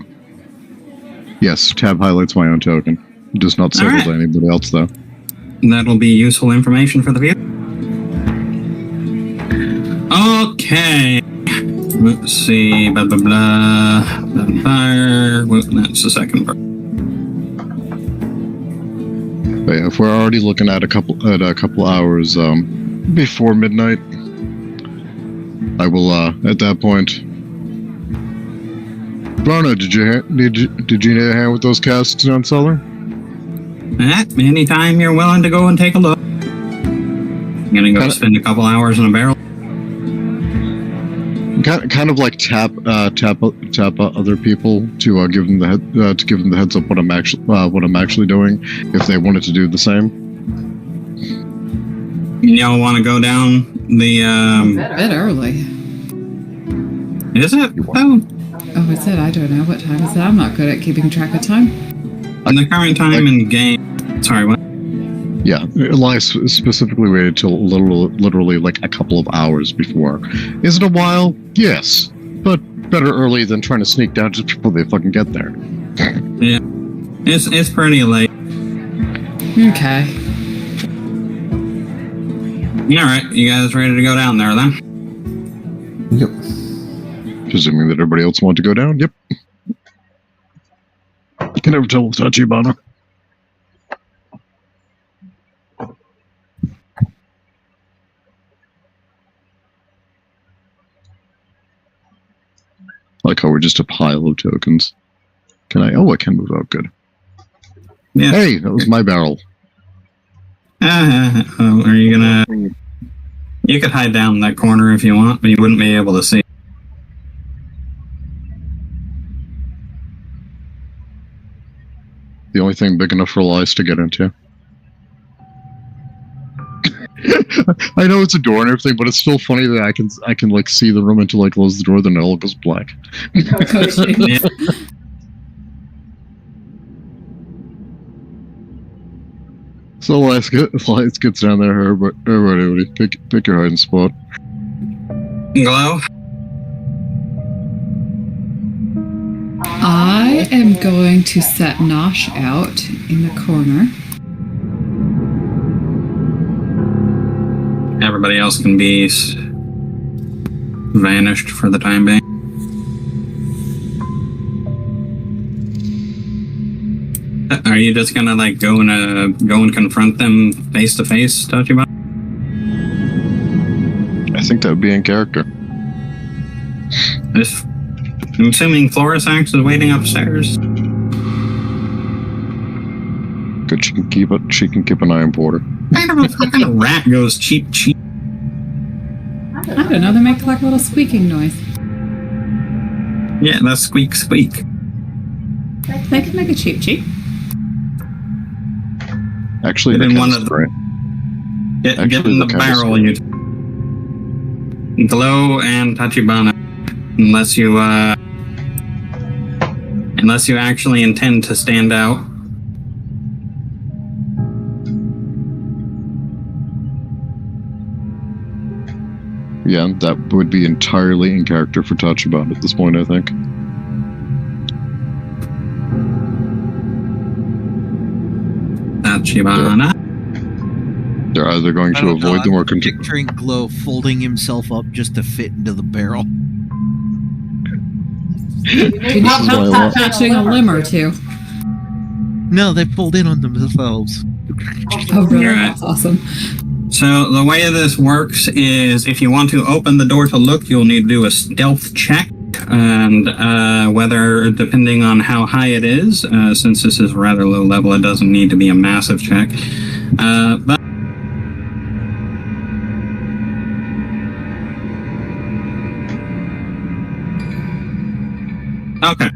Yes, tab highlights my own token. It does not say it to anybody else, though. That'll be useful information for the viewer. Okay. Let's see. Blah, blah, blah. Vampire. That's the second part. But yeah, if we're already looking at a couple hours before midnight, I will at that point. Varna, did you need a hand with those casks on cellar? Anytime you're willing to go and take a look. I'm gonna go spend a couple hours in a barrel. Kind of like tap other people to give them the heads up what I'm actually doing if they wanted to do the same. Y'all want to go down the a bit early. Is it? Oh, is it? I don't know. What time is it? I'm not good at keeping track of time. And the current time in game. Sorry, what? Yeah, Elias specifically waited till literally like a couple of hours before. Is it a while? Yes, but better early than trying to sneak down just before they fucking get there. Yeah, it's pretty late. Okay. All right, you guys ready to go down there then? Yep. Presuming that everybody else wanted to go down. Yep. You can never tell with Tachibana. Like how we're just a pile of tokens. Can I? Oh, I can move out. Good. Yeah. Hey, that was my barrel. Are you gonna... You could hide down in that corner if you want, but you wouldn't be able to see. The only thing big enough for Elias to get into. I know it's a door and everything, but it's still funny that I can like see the room until I close the door, then it all goes black. Yeah. So Elias gets down there. Everybody, pick your hiding spot. Glow. I am going to set Nosh out in the corner. everybody else can be vanished for the time being. Are you just gonna like go and confront them face to face, Tachibana? I think that would be in character. I'm assuming Florisax is waiting upstairs. Good, she can keep an eye on Porter. I don't know if kind of rat goes cheep cheep. I don't know, they make like a little squeaking noise. Yeah, that's squeak squeak. They can make a cheep cheep. Actually, Get in one of of the Get in the barrel, you Glow and Tachibana. Unless you actually intend to stand out. Yeah, that would be entirely in character for Tachibana at this point, I think. Tachibana. They're either going to avoid them or continue. Picturing Glow folding himself up just to fit into the barrel. You need help catching a limb or two. No, they fold in on themselves. Oh, really? Right. That's awesome. So the way this works is if you want to open the door to look, you'll need to do a stealth check. And whether, depending on how high it is, since this is rather low level, it doesn't need to be a massive check. But okay.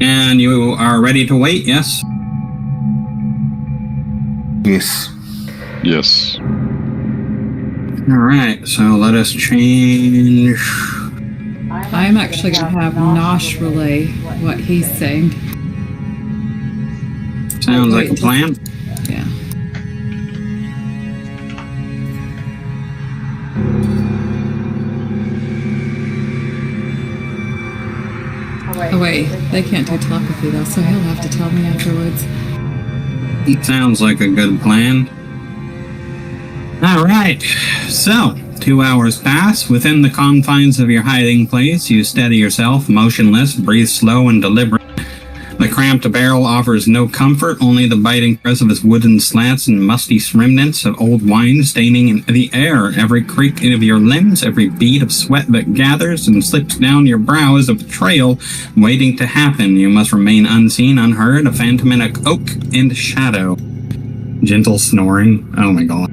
And you are ready to wait, yes? Yes. Yes. Alright, so let us change. I'm actually going to have Nosh relay what he's saying. Sounds like a plan. Yeah. Oh wait, they can't do telepathy though, so he'll have to tell me afterwards. Sounds like a good plan. Alright, so 2 hours pass. Within the confines of your hiding place, you steady yourself, motionless, breathe slow and deliberate. The cramped barrel offers no comfort, only the biting press of its wooden slats and musty remnants of old wine staining in the air. Every creak of your limbs, every bead of sweat that gathers and slips down your brow is a betrayal waiting to happen. You must remain unseen, unheard, a phantom in a oak and shadow. Gentle snoring. Oh my god.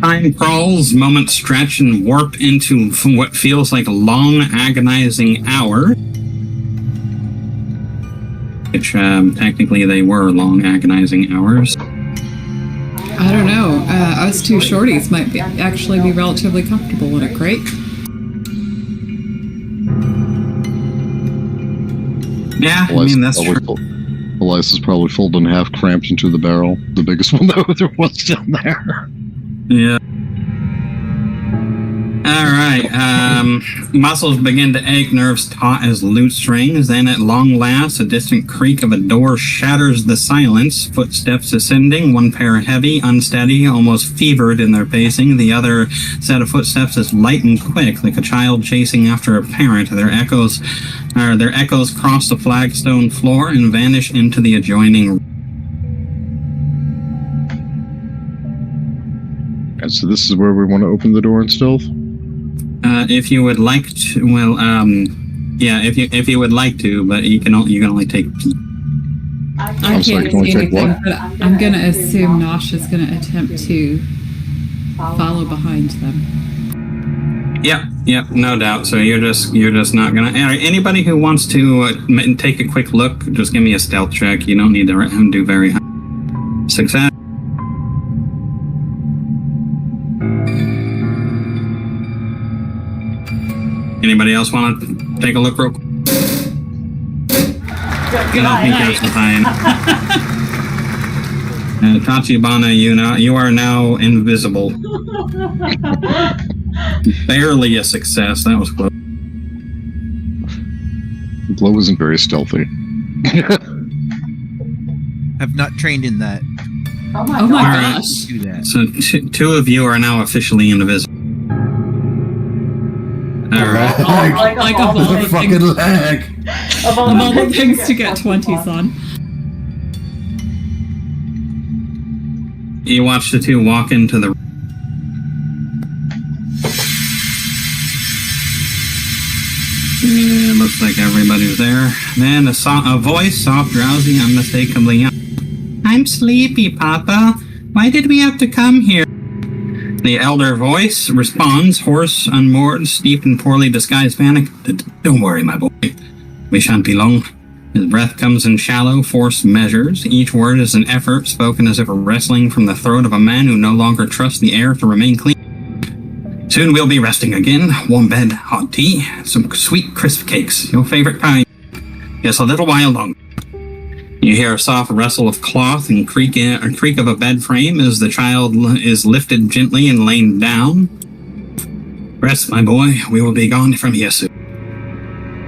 Time crawls, moments stretch and warp into what feels like a long, agonizing hour. Which, technically they were long, agonizing hours. I don't know. Us two shorties might actually be relatively comfortable in a crate. Yeah, I mean, that's true. Elias is probably folded in half, cramped into the barrel. The biggest one that there was down there. Yeah. Alright, muscles begin to ache, nerves taut as lute strings. Then at long last, a distant creak of a door shatters the silence. Footsteps ascending, one pair heavy, unsteady, almost fevered in their pacing. The other set of footsteps is light and quick, like a child chasing after a parent. Their echoes cross the flagstone floor and vanish into the adjoining room. And so this is where we want to open the door in stealth? If you would like to, well, yeah, if you would like to, but you can only take. I can't see anything, but I'm going to assume Nosh is going to attempt to follow behind them. Yep, no doubt. So you're just not gonna. Anybody who wants to take a quick look, just give me a stealth check. You don't need to do very high. Success. Anybody else want to take a look real quick? Tachibana, you are now invisible. Barely a success. That was close. Glow isn't very stealthy. I've not trained in that. Oh my Oh my god. gosh. Do that. So two of you are now officially invisible. Alright. Like of all The the fucking things, lag. Of all of all the things to get 20s on. You watch the two walk into the... Yeah, looks like everybody's there. Then a voice, soft, drowsy, unmistakably young. I'm sleepy, Papa. Why did we have to come here? The elder voice responds, hoarse, unmoored, steeped in poorly disguised panic. Don't worry, my boy. We shan't be long. His breath comes in shallow, forced measures. Each word is an effort, spoken as if wrestling from the throat of a man who no longer trusts the air to remain clean. Soon we'll be resting again. Warm bed, hot tea, some sweet crisp cakes, your favorite kind. Yes, a little while longer. You hear a soft rustle of cloth and creak of a bed frame as the child is lifted gently and laid down. Rest, my boy. We will be gone from here soon.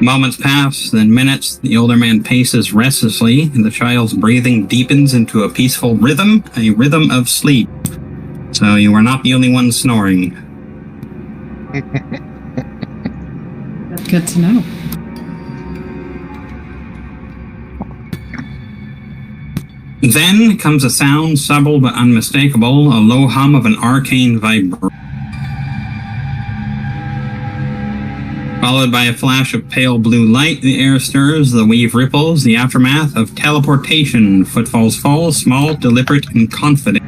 Moments pass, then minutes. The older man paces restlessly, and the child's breathing deepens into a peaceful rhythm, a rhythm of sleep. So you are not the only one snoring. Good to know. Then comes a sound, subtle but unmistakable, a low hum of an arcane vibration, followed by a flash of pale blue light. The air stirs, the weave ripples, the aftermath of teleportation. Footfalls fall, small, deliberate, and confident.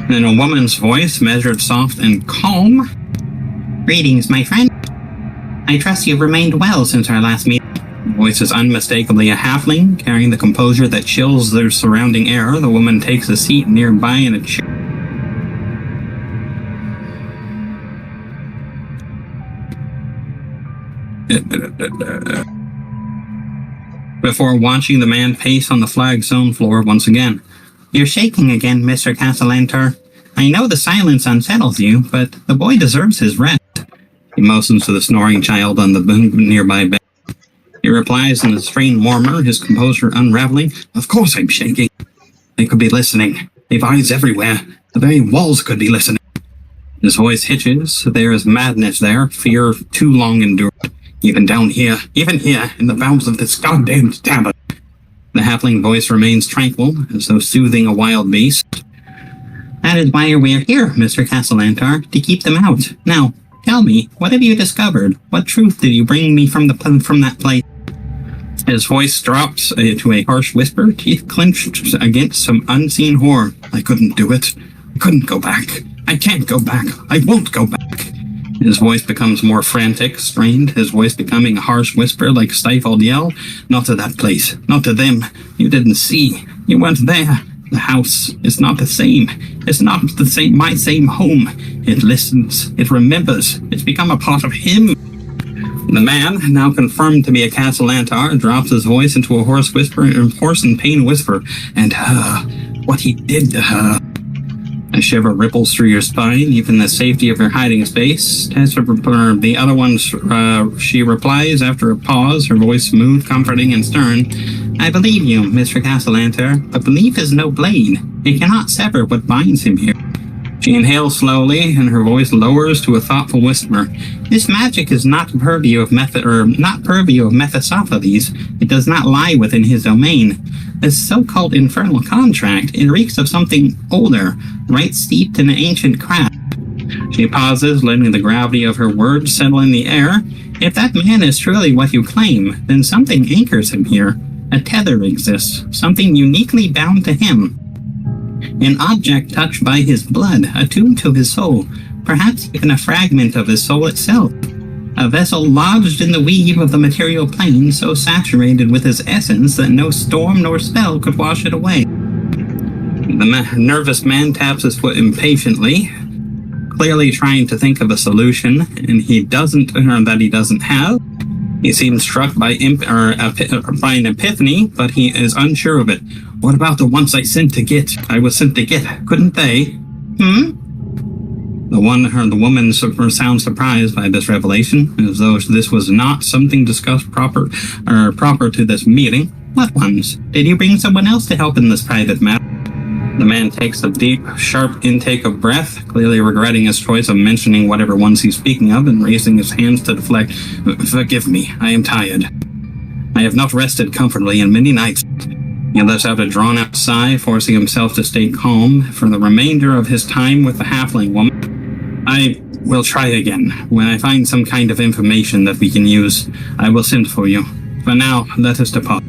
Then a woman's voice, measured, soft, and calm. Greetings, my friend. I trust you've remained well since our last meeting. The voice is unmistakably a halfling, carrying the composure that chills their surrounding air. The woman takes a seat nearby in a chair. Before watching the man pace on the flagstone floor once again. You're shaking again, Mr. Castellantar. I know the silence unsettles you, but the boy deserves his rest. He motions to the snoring child on the nearby bed. He replies in a strained murmur, his composure unraveling. Of course I'm shaking. They could be listening. They've eyes everywhere. The very walls could be listening. His voice hitches. There is madness there, fear too long endured. Even here, in the bowels of this goddamn tavern. The halfling voice remains tranquil, as though soothing a wild beast. That is why we're here, Mr. Castellantar, to keep them out. Now, tell me, what have you discovered? What truth did you bring me from that place? His voice drops to a harsh whisper, teeth clenched against some unseen horror. I couldn't do it. I couldn't go back. I can't go back. I won't go back. His voice becomes more frantic, strained, his voice becoming a harsh whisper like a stifled yell. Not to that place. Not to them. You didn't see. You weren't there. The house is not the same. It's not the same. My same home. It listens. It remembers. It's become a part of him. The man, now confirmed to be a Castellantar, drops his voice into a hoarse and pain whisper. And her. What he did to her. A shiver ripples through your spine, even in the safety of your hiding space. The other one, she replies after a pause, her voice smooth, comforting, and stern. I believe you, Mr. Castellantar, but belief is no blade. It cannot sever what binds him here. She inhales slowly, and her voice lowers to a thoughtful whisper. This magic is not purview of Mephistopheles. It does not lie within his domain. This so-called infernal contract, it reeks of something older, right steeped in an ancient craft. She pauses, letting the gravity of her words settle in the air. If that man is truly what you claim, then something anchors him here. A tether exists, something uniquely bound to him. An object touched by his blood, attuned to his soul, perhaps even a fragment of his soul itself. A vessel lodged in the weave of the material plane, so saturated with his essence that no storm nor spell could wash it away. The nervous man taps his foot impatiently, clearly trying to think of a solution, and he doesn't have. He seems struck by an epiphany, but he is unsure of it. What about the ones I was sent to get? Couldn't they? The woman sounds surprised by this revelation, as though this was not something discussed proper to this meeting. What ones? Did you bring someone else to help in this private matter? The man takes a deep, sharp intake of breath, clearly regretting his choice of mentioning whatever ones he's speaking of and raising his hands to deflect. Forgive me, I am tired. I have not rested comfortably in many nights. He lets out a drawn-out sigh, forcing himself to stay calm for the remainder of his time with the halfling woman. I will try again. When I find some kind of information that we can use, I will send for you. For now, let us depart.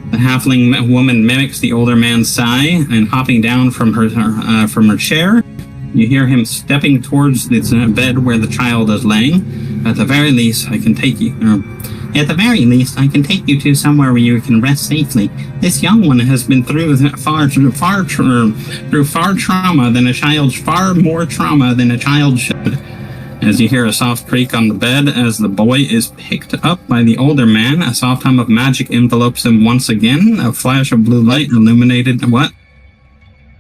The halfling woman mimics the older man's sigh, and hopping down from her chair, you hear him stepping towards the bed where the child is laying. At the very least, I can take you to somewhere where you can rest safely. This young one has been through far more trauma than a child should. As you hear a soft creak on the bed as the boy is picked up by the older man, a soft hum of magic envelopes him once again. A flash of blue light illuminated what?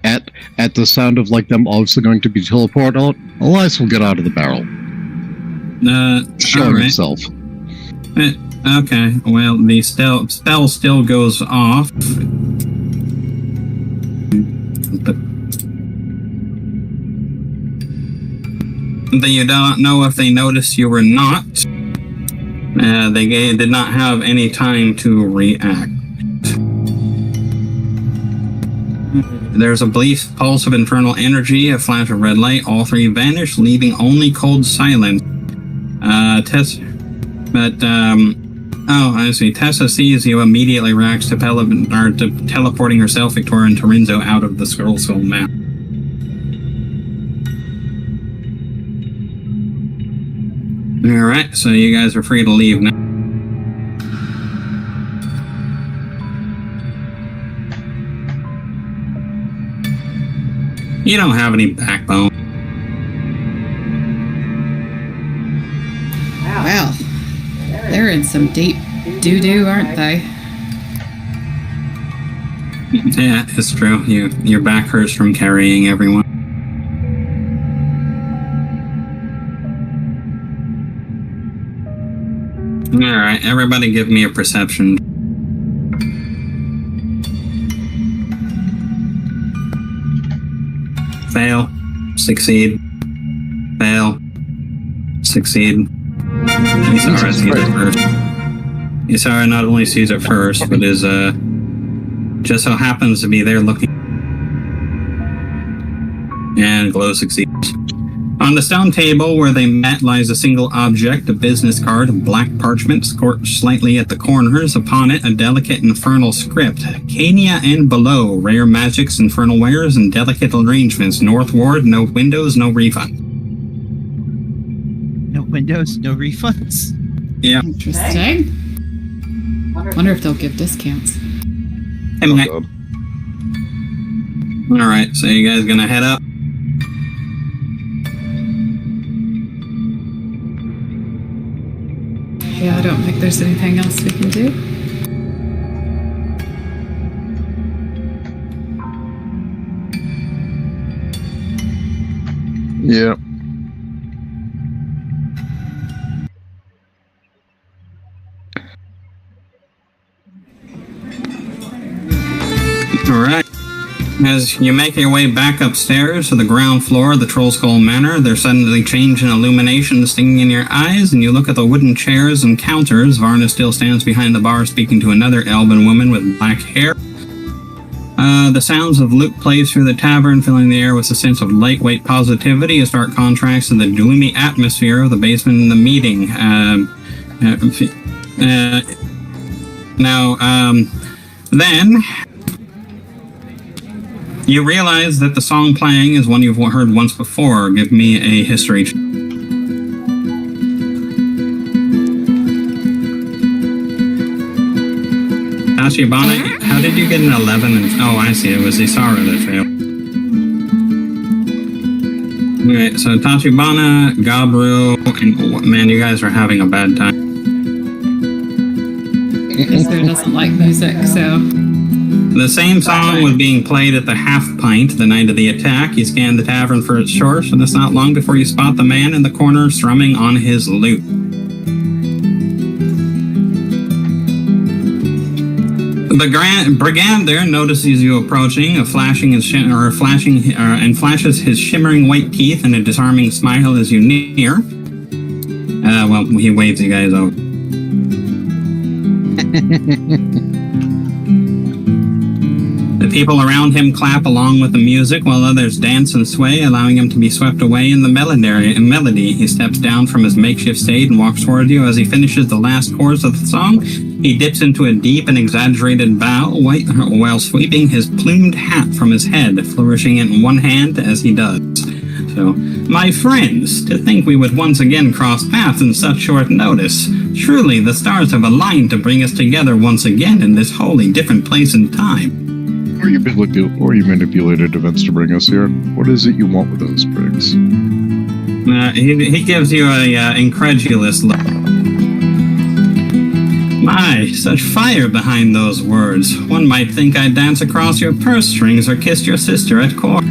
At the sound of like them also going to be teleported out, Elias will get out of the barrel. Showing himself. Okay, well, the spell still goes off. But you don't know if they noticed you or not. They did not have any time to react. There's a brief pulse of infernal energy, a flash of red light. All three vanish, leaving only cold silence. I see. Tessa sees you, immediately reacts to teleporting herself, Victoria, and Torinzo out of the Skull map. Alright, so you guys are free to leave now. You don't have any backbone. Well, they're in some deep doo-doo, aren't they? Yeah, it's true. Your back hurts from carrying everyone. Alright, everybody give me a perception. Fail. Succeed. Fail. Succeed. Isara sees it first. Isara not only sees it first, but is just so happens to be there looking. And Glow succeeds. On the stone table where they met lies a single object, a business card of black parchment scorched slightly at the corners. Upon it, a delicate infernal script. Cania and below, rare magics, infernal wares, and delicate arrangements. North Ward, no windows, no refund. No windows, no refunds. Yeah. Interesting. Wonder if they'll give discounts. Hey, Mike. Alright, so you guys gonna head up? Yeah, I don't think there's anything else we can do. Yeah. Alright. As you make your way back upstairs to the ground floor of the Troll Skull Manor, there's suddenly change in illumination stinging in your eyes, and you look at the wooden chairs and counters. Varna still stands behind the bar speaking to another elven woman with black hair. The sounds of lute plays through the tavern, filling the air with a sense of lightweight positivity, a stark contrast to the gloomy atmosphere of the basement in the meeting. Then you realize that the song playing is one you've heard once before. Give me a history check. Tachibana, how did you get an 11? Oh, I see. It was Isara that failed. Okay, so Tachibana, Gabru, and man, you guys are having a bad time. Esther doesn't like music, so... The same song was being played at the Half Pint the night of the attack. You scan the tavern for its source, and it's not long before you spot the man in the corner strumming on his lute. The brigand there notices you approaching, flashes his shimmering white teeth in a disarming smile as you near. Well, he waves you guys over. The people around him clap along with the music, while others dance and sway, allowing him to be swept away in the melody. He steps down from his makeshift stage and walks toward you. As he finishes the last chorus of the song, he dips into a deep and exaggerated bow while sweeping his plumed hat from his head, flourishing it in one hand as he does. So, my friends, to think we would once again cross paths in such short notice. Truly, the stars have aligned to bring us together once again in this wholly different place and time. Or you manipulated events to bring us here. What is it you want with those prigs? He gives you a incredulous look. My, such fire behind those words. One might think I'd dance across your purse strings or kissed your sister at court.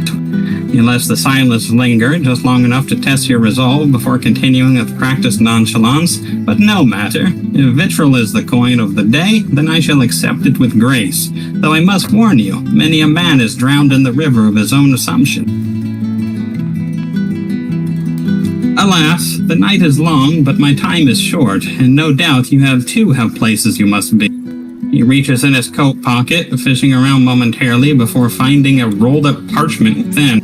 He lets the silence linger just long enough to test your resolve before continuing with practiced nonchalance. But no matter. If vitriol is the coin of the day, then I shall accept it with grace. Though I must warn you, many a man is drowned in the river of his own assumption. Alas, the night is long, but my time is short, and no doubt you have places you must be. He reaches in his coat pocket, fishing around momentarily before finding a rolled-up parchment within.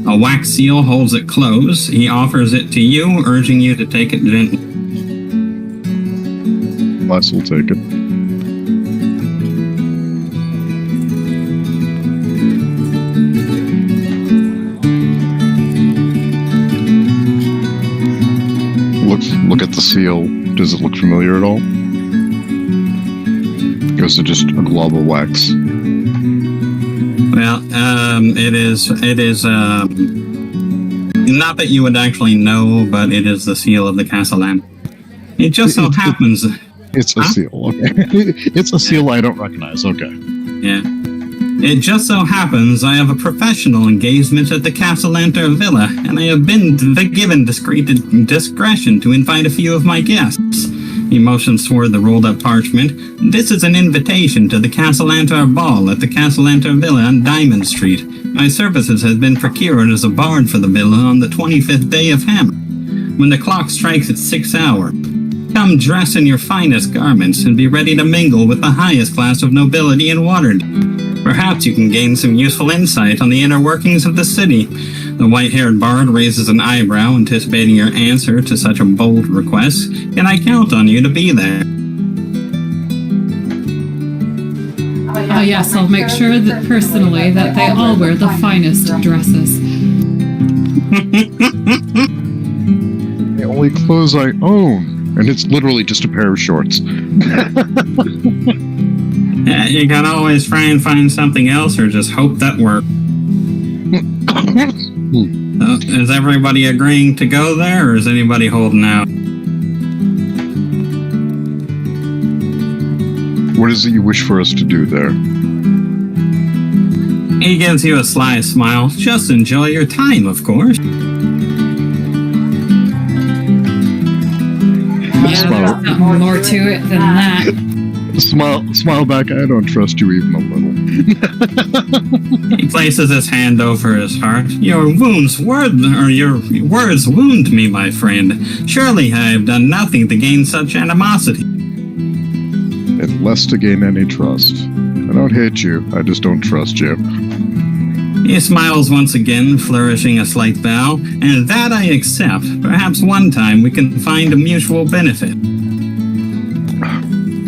A wax seal holds it closed. He offers it to you, urging you to take it gently. Les will take it. Look at the seal. Does it look familiar at all? Or is it just a glob of wax? Well, it is, not that you would actually know, but it is the seal of the Castellan. It just so happens... It's a seal, okay. It's a seal I don't recognize, okay. Yeah. It just so happens I have a professional engagement at the Castellanter Villa, and I have been given discretion to invite a few of my guests. He motions toward the rolled-up parchment. This is an invitation to the Castellanter Ball at the Castellanter Villa on Diamond Street. My services have been procured as a bard for the villa on the 25th day of Hammer, when the clock strikes its 6th hour. Come dress in your finest garments and be ready to mingle with the highest class of nobility in Waterdeep. Perhaps you can gain some useful insight on the inner workings of the city. The white-haired bard raises an eyebrow, anticipating your answer to such a bold request. Can I count on you to be there? Oh yes, I'll make sure that personally that they all wear the finest dresses. The only clothes I own. And it's literally just a pair of shorts. Yeah, you can always try and find something else or just hope that works. Is everybody agreeing to go there, or is anybody holding out? What is it you wish for us to do there? He gives you a sly smile. Just enjoy your time, of course. Yeah, there's something more to it than that. Smile back. I don't trust you even a little. He places his hand over his heart. Your words wound me, my friend. Surely I have done nothing to gain such animosity. And less to gain any trust. I don't hate you. I just don't trust you. He smiles once again, flourishing a slight bow, and that I accept. Perhaps one time we can find a mutual benefit.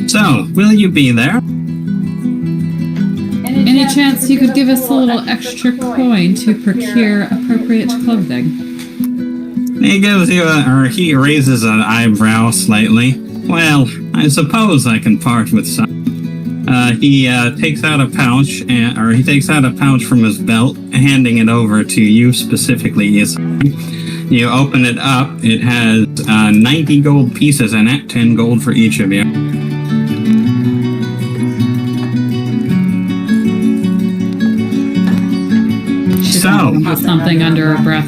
So, will you be there? Any chance you could give us a little extra coin to procure appropriate clothing? He gives you he raises an eyebrow slightly. Well, I suppose I can part with some. He takes out a pouch, he takes out a pouch from his belt, handing it over to you specifically. You open it up. It has 90 gold pieces in it, 10 gold for each of you. So, something under her breath.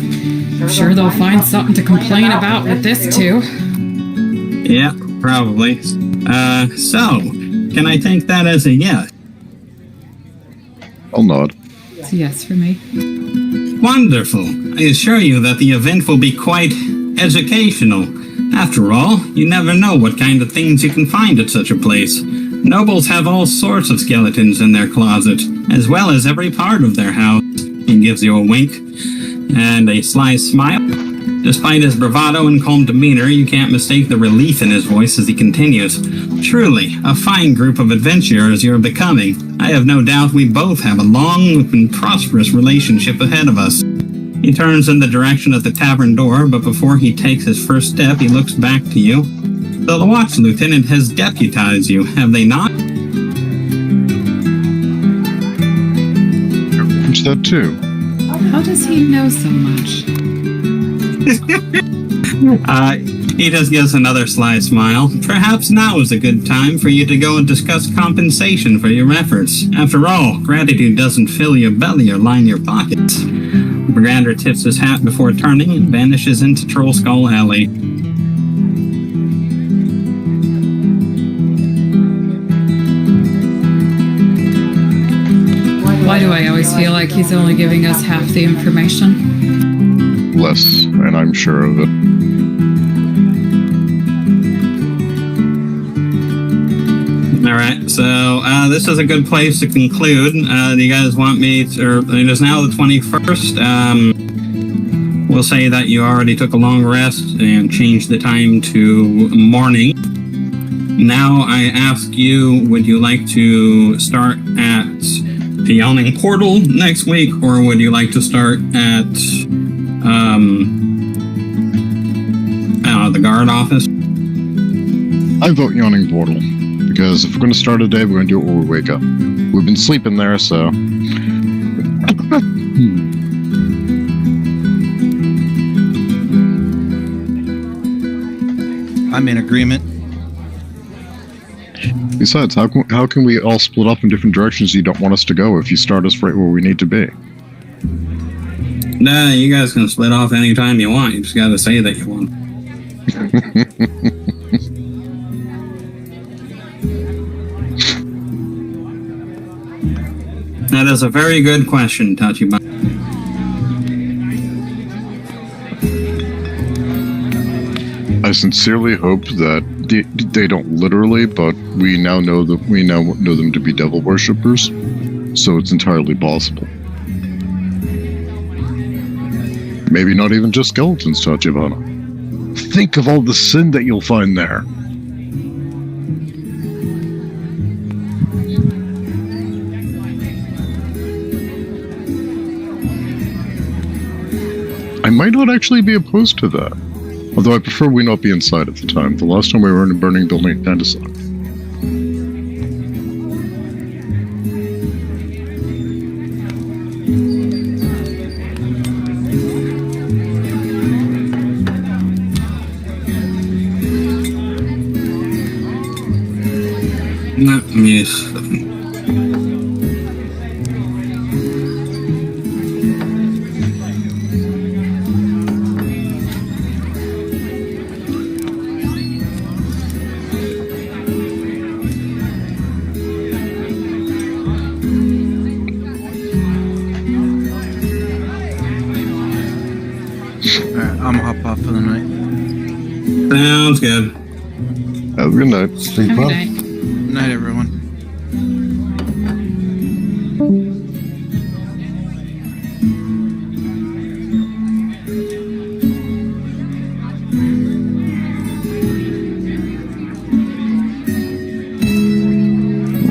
I'm sure they'll find something to complain about with this too. Yeah, probably. So, can I take that as a yes? I'll nod. It's a yes for me. Wonderful. I assure you that the event will be quite educational. After all, you never know what kind of things you can find at such a place. Nobles have all sorts of skeletons in their closet, as well as every part of their house. He gives you a wink and a sly smile. Despite his bravado and calm demeanor, you can't mistake the relief in his voice as he continues. Truly, a fine group of adventurers you're becoming. I have no doubt we both have a long and prosperous relationship ahead of us. He turns in the direction of the tavern door, but before he takes his first step, he looks back to you. So the watch lieutenant has deputized you, have they not? What's that too? How does he know so much? He just gives another sly smile. Perhaps now is a good time for you to go and discuss compensation for your efforts. After all, gratitude doesn't fill your belly or line your pockets. Brigander tips his hat before turning and vanishes into Troll Skull Alley. Why do I always feel like he's only giving us half the information? Less, and I'm sure of it. Alright, so this is a good place to conclude. Do you guys want me to, or it is now the 21st. We'll say that you already took a long rest and changed the time to morning. Now I ask you, would you like to start at the Yawning Portal next week, or would you like to start at, I don't know, the guard office? I vote Yawning Portal. Because if we're going to start a day, we're going to do it when we wake up. We've been sleeping there, so... I'm in agreement. Besides, how can we all split up in different directions you don't want us to go if you start us right where we need to be? Nah, you guys can split off anytime you want. You just gotta say that you want. That is a very good question, Tachibana. I sincerely hope that they don't literally, but we now know them to be devil worshippers, so it's entirely possible. Maybe not even just skeletons, Tachibana. Think of all the sin that you'll find there. I might not actually be opposed to that. Although I prefer we not be inside at the time. The last time we were in a burning building, it kinda sucked. Yes. I'm hop off for the night. Sounds good. Have a good night. Sleep Good well. night. Good night, everyone.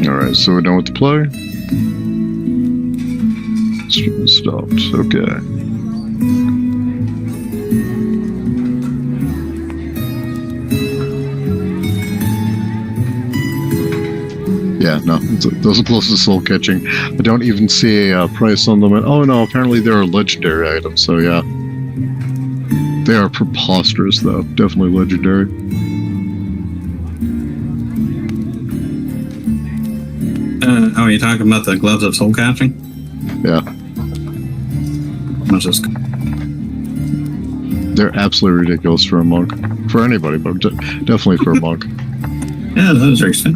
Alright, so we're done with the play. Stream stopped. Okay. Yeah, no, those are close to soul catching. I don't even see a price on them. And, oh no, apparently they're a legendary item, so yeah. They are preposterous, though. Definitely legendary. Oh, you're talking about the gloves of soul catching? Yeah. What's this? They're absolutely ridiculous for a monk. For anybody, but definitely for a monk. Yeah, those are expensive.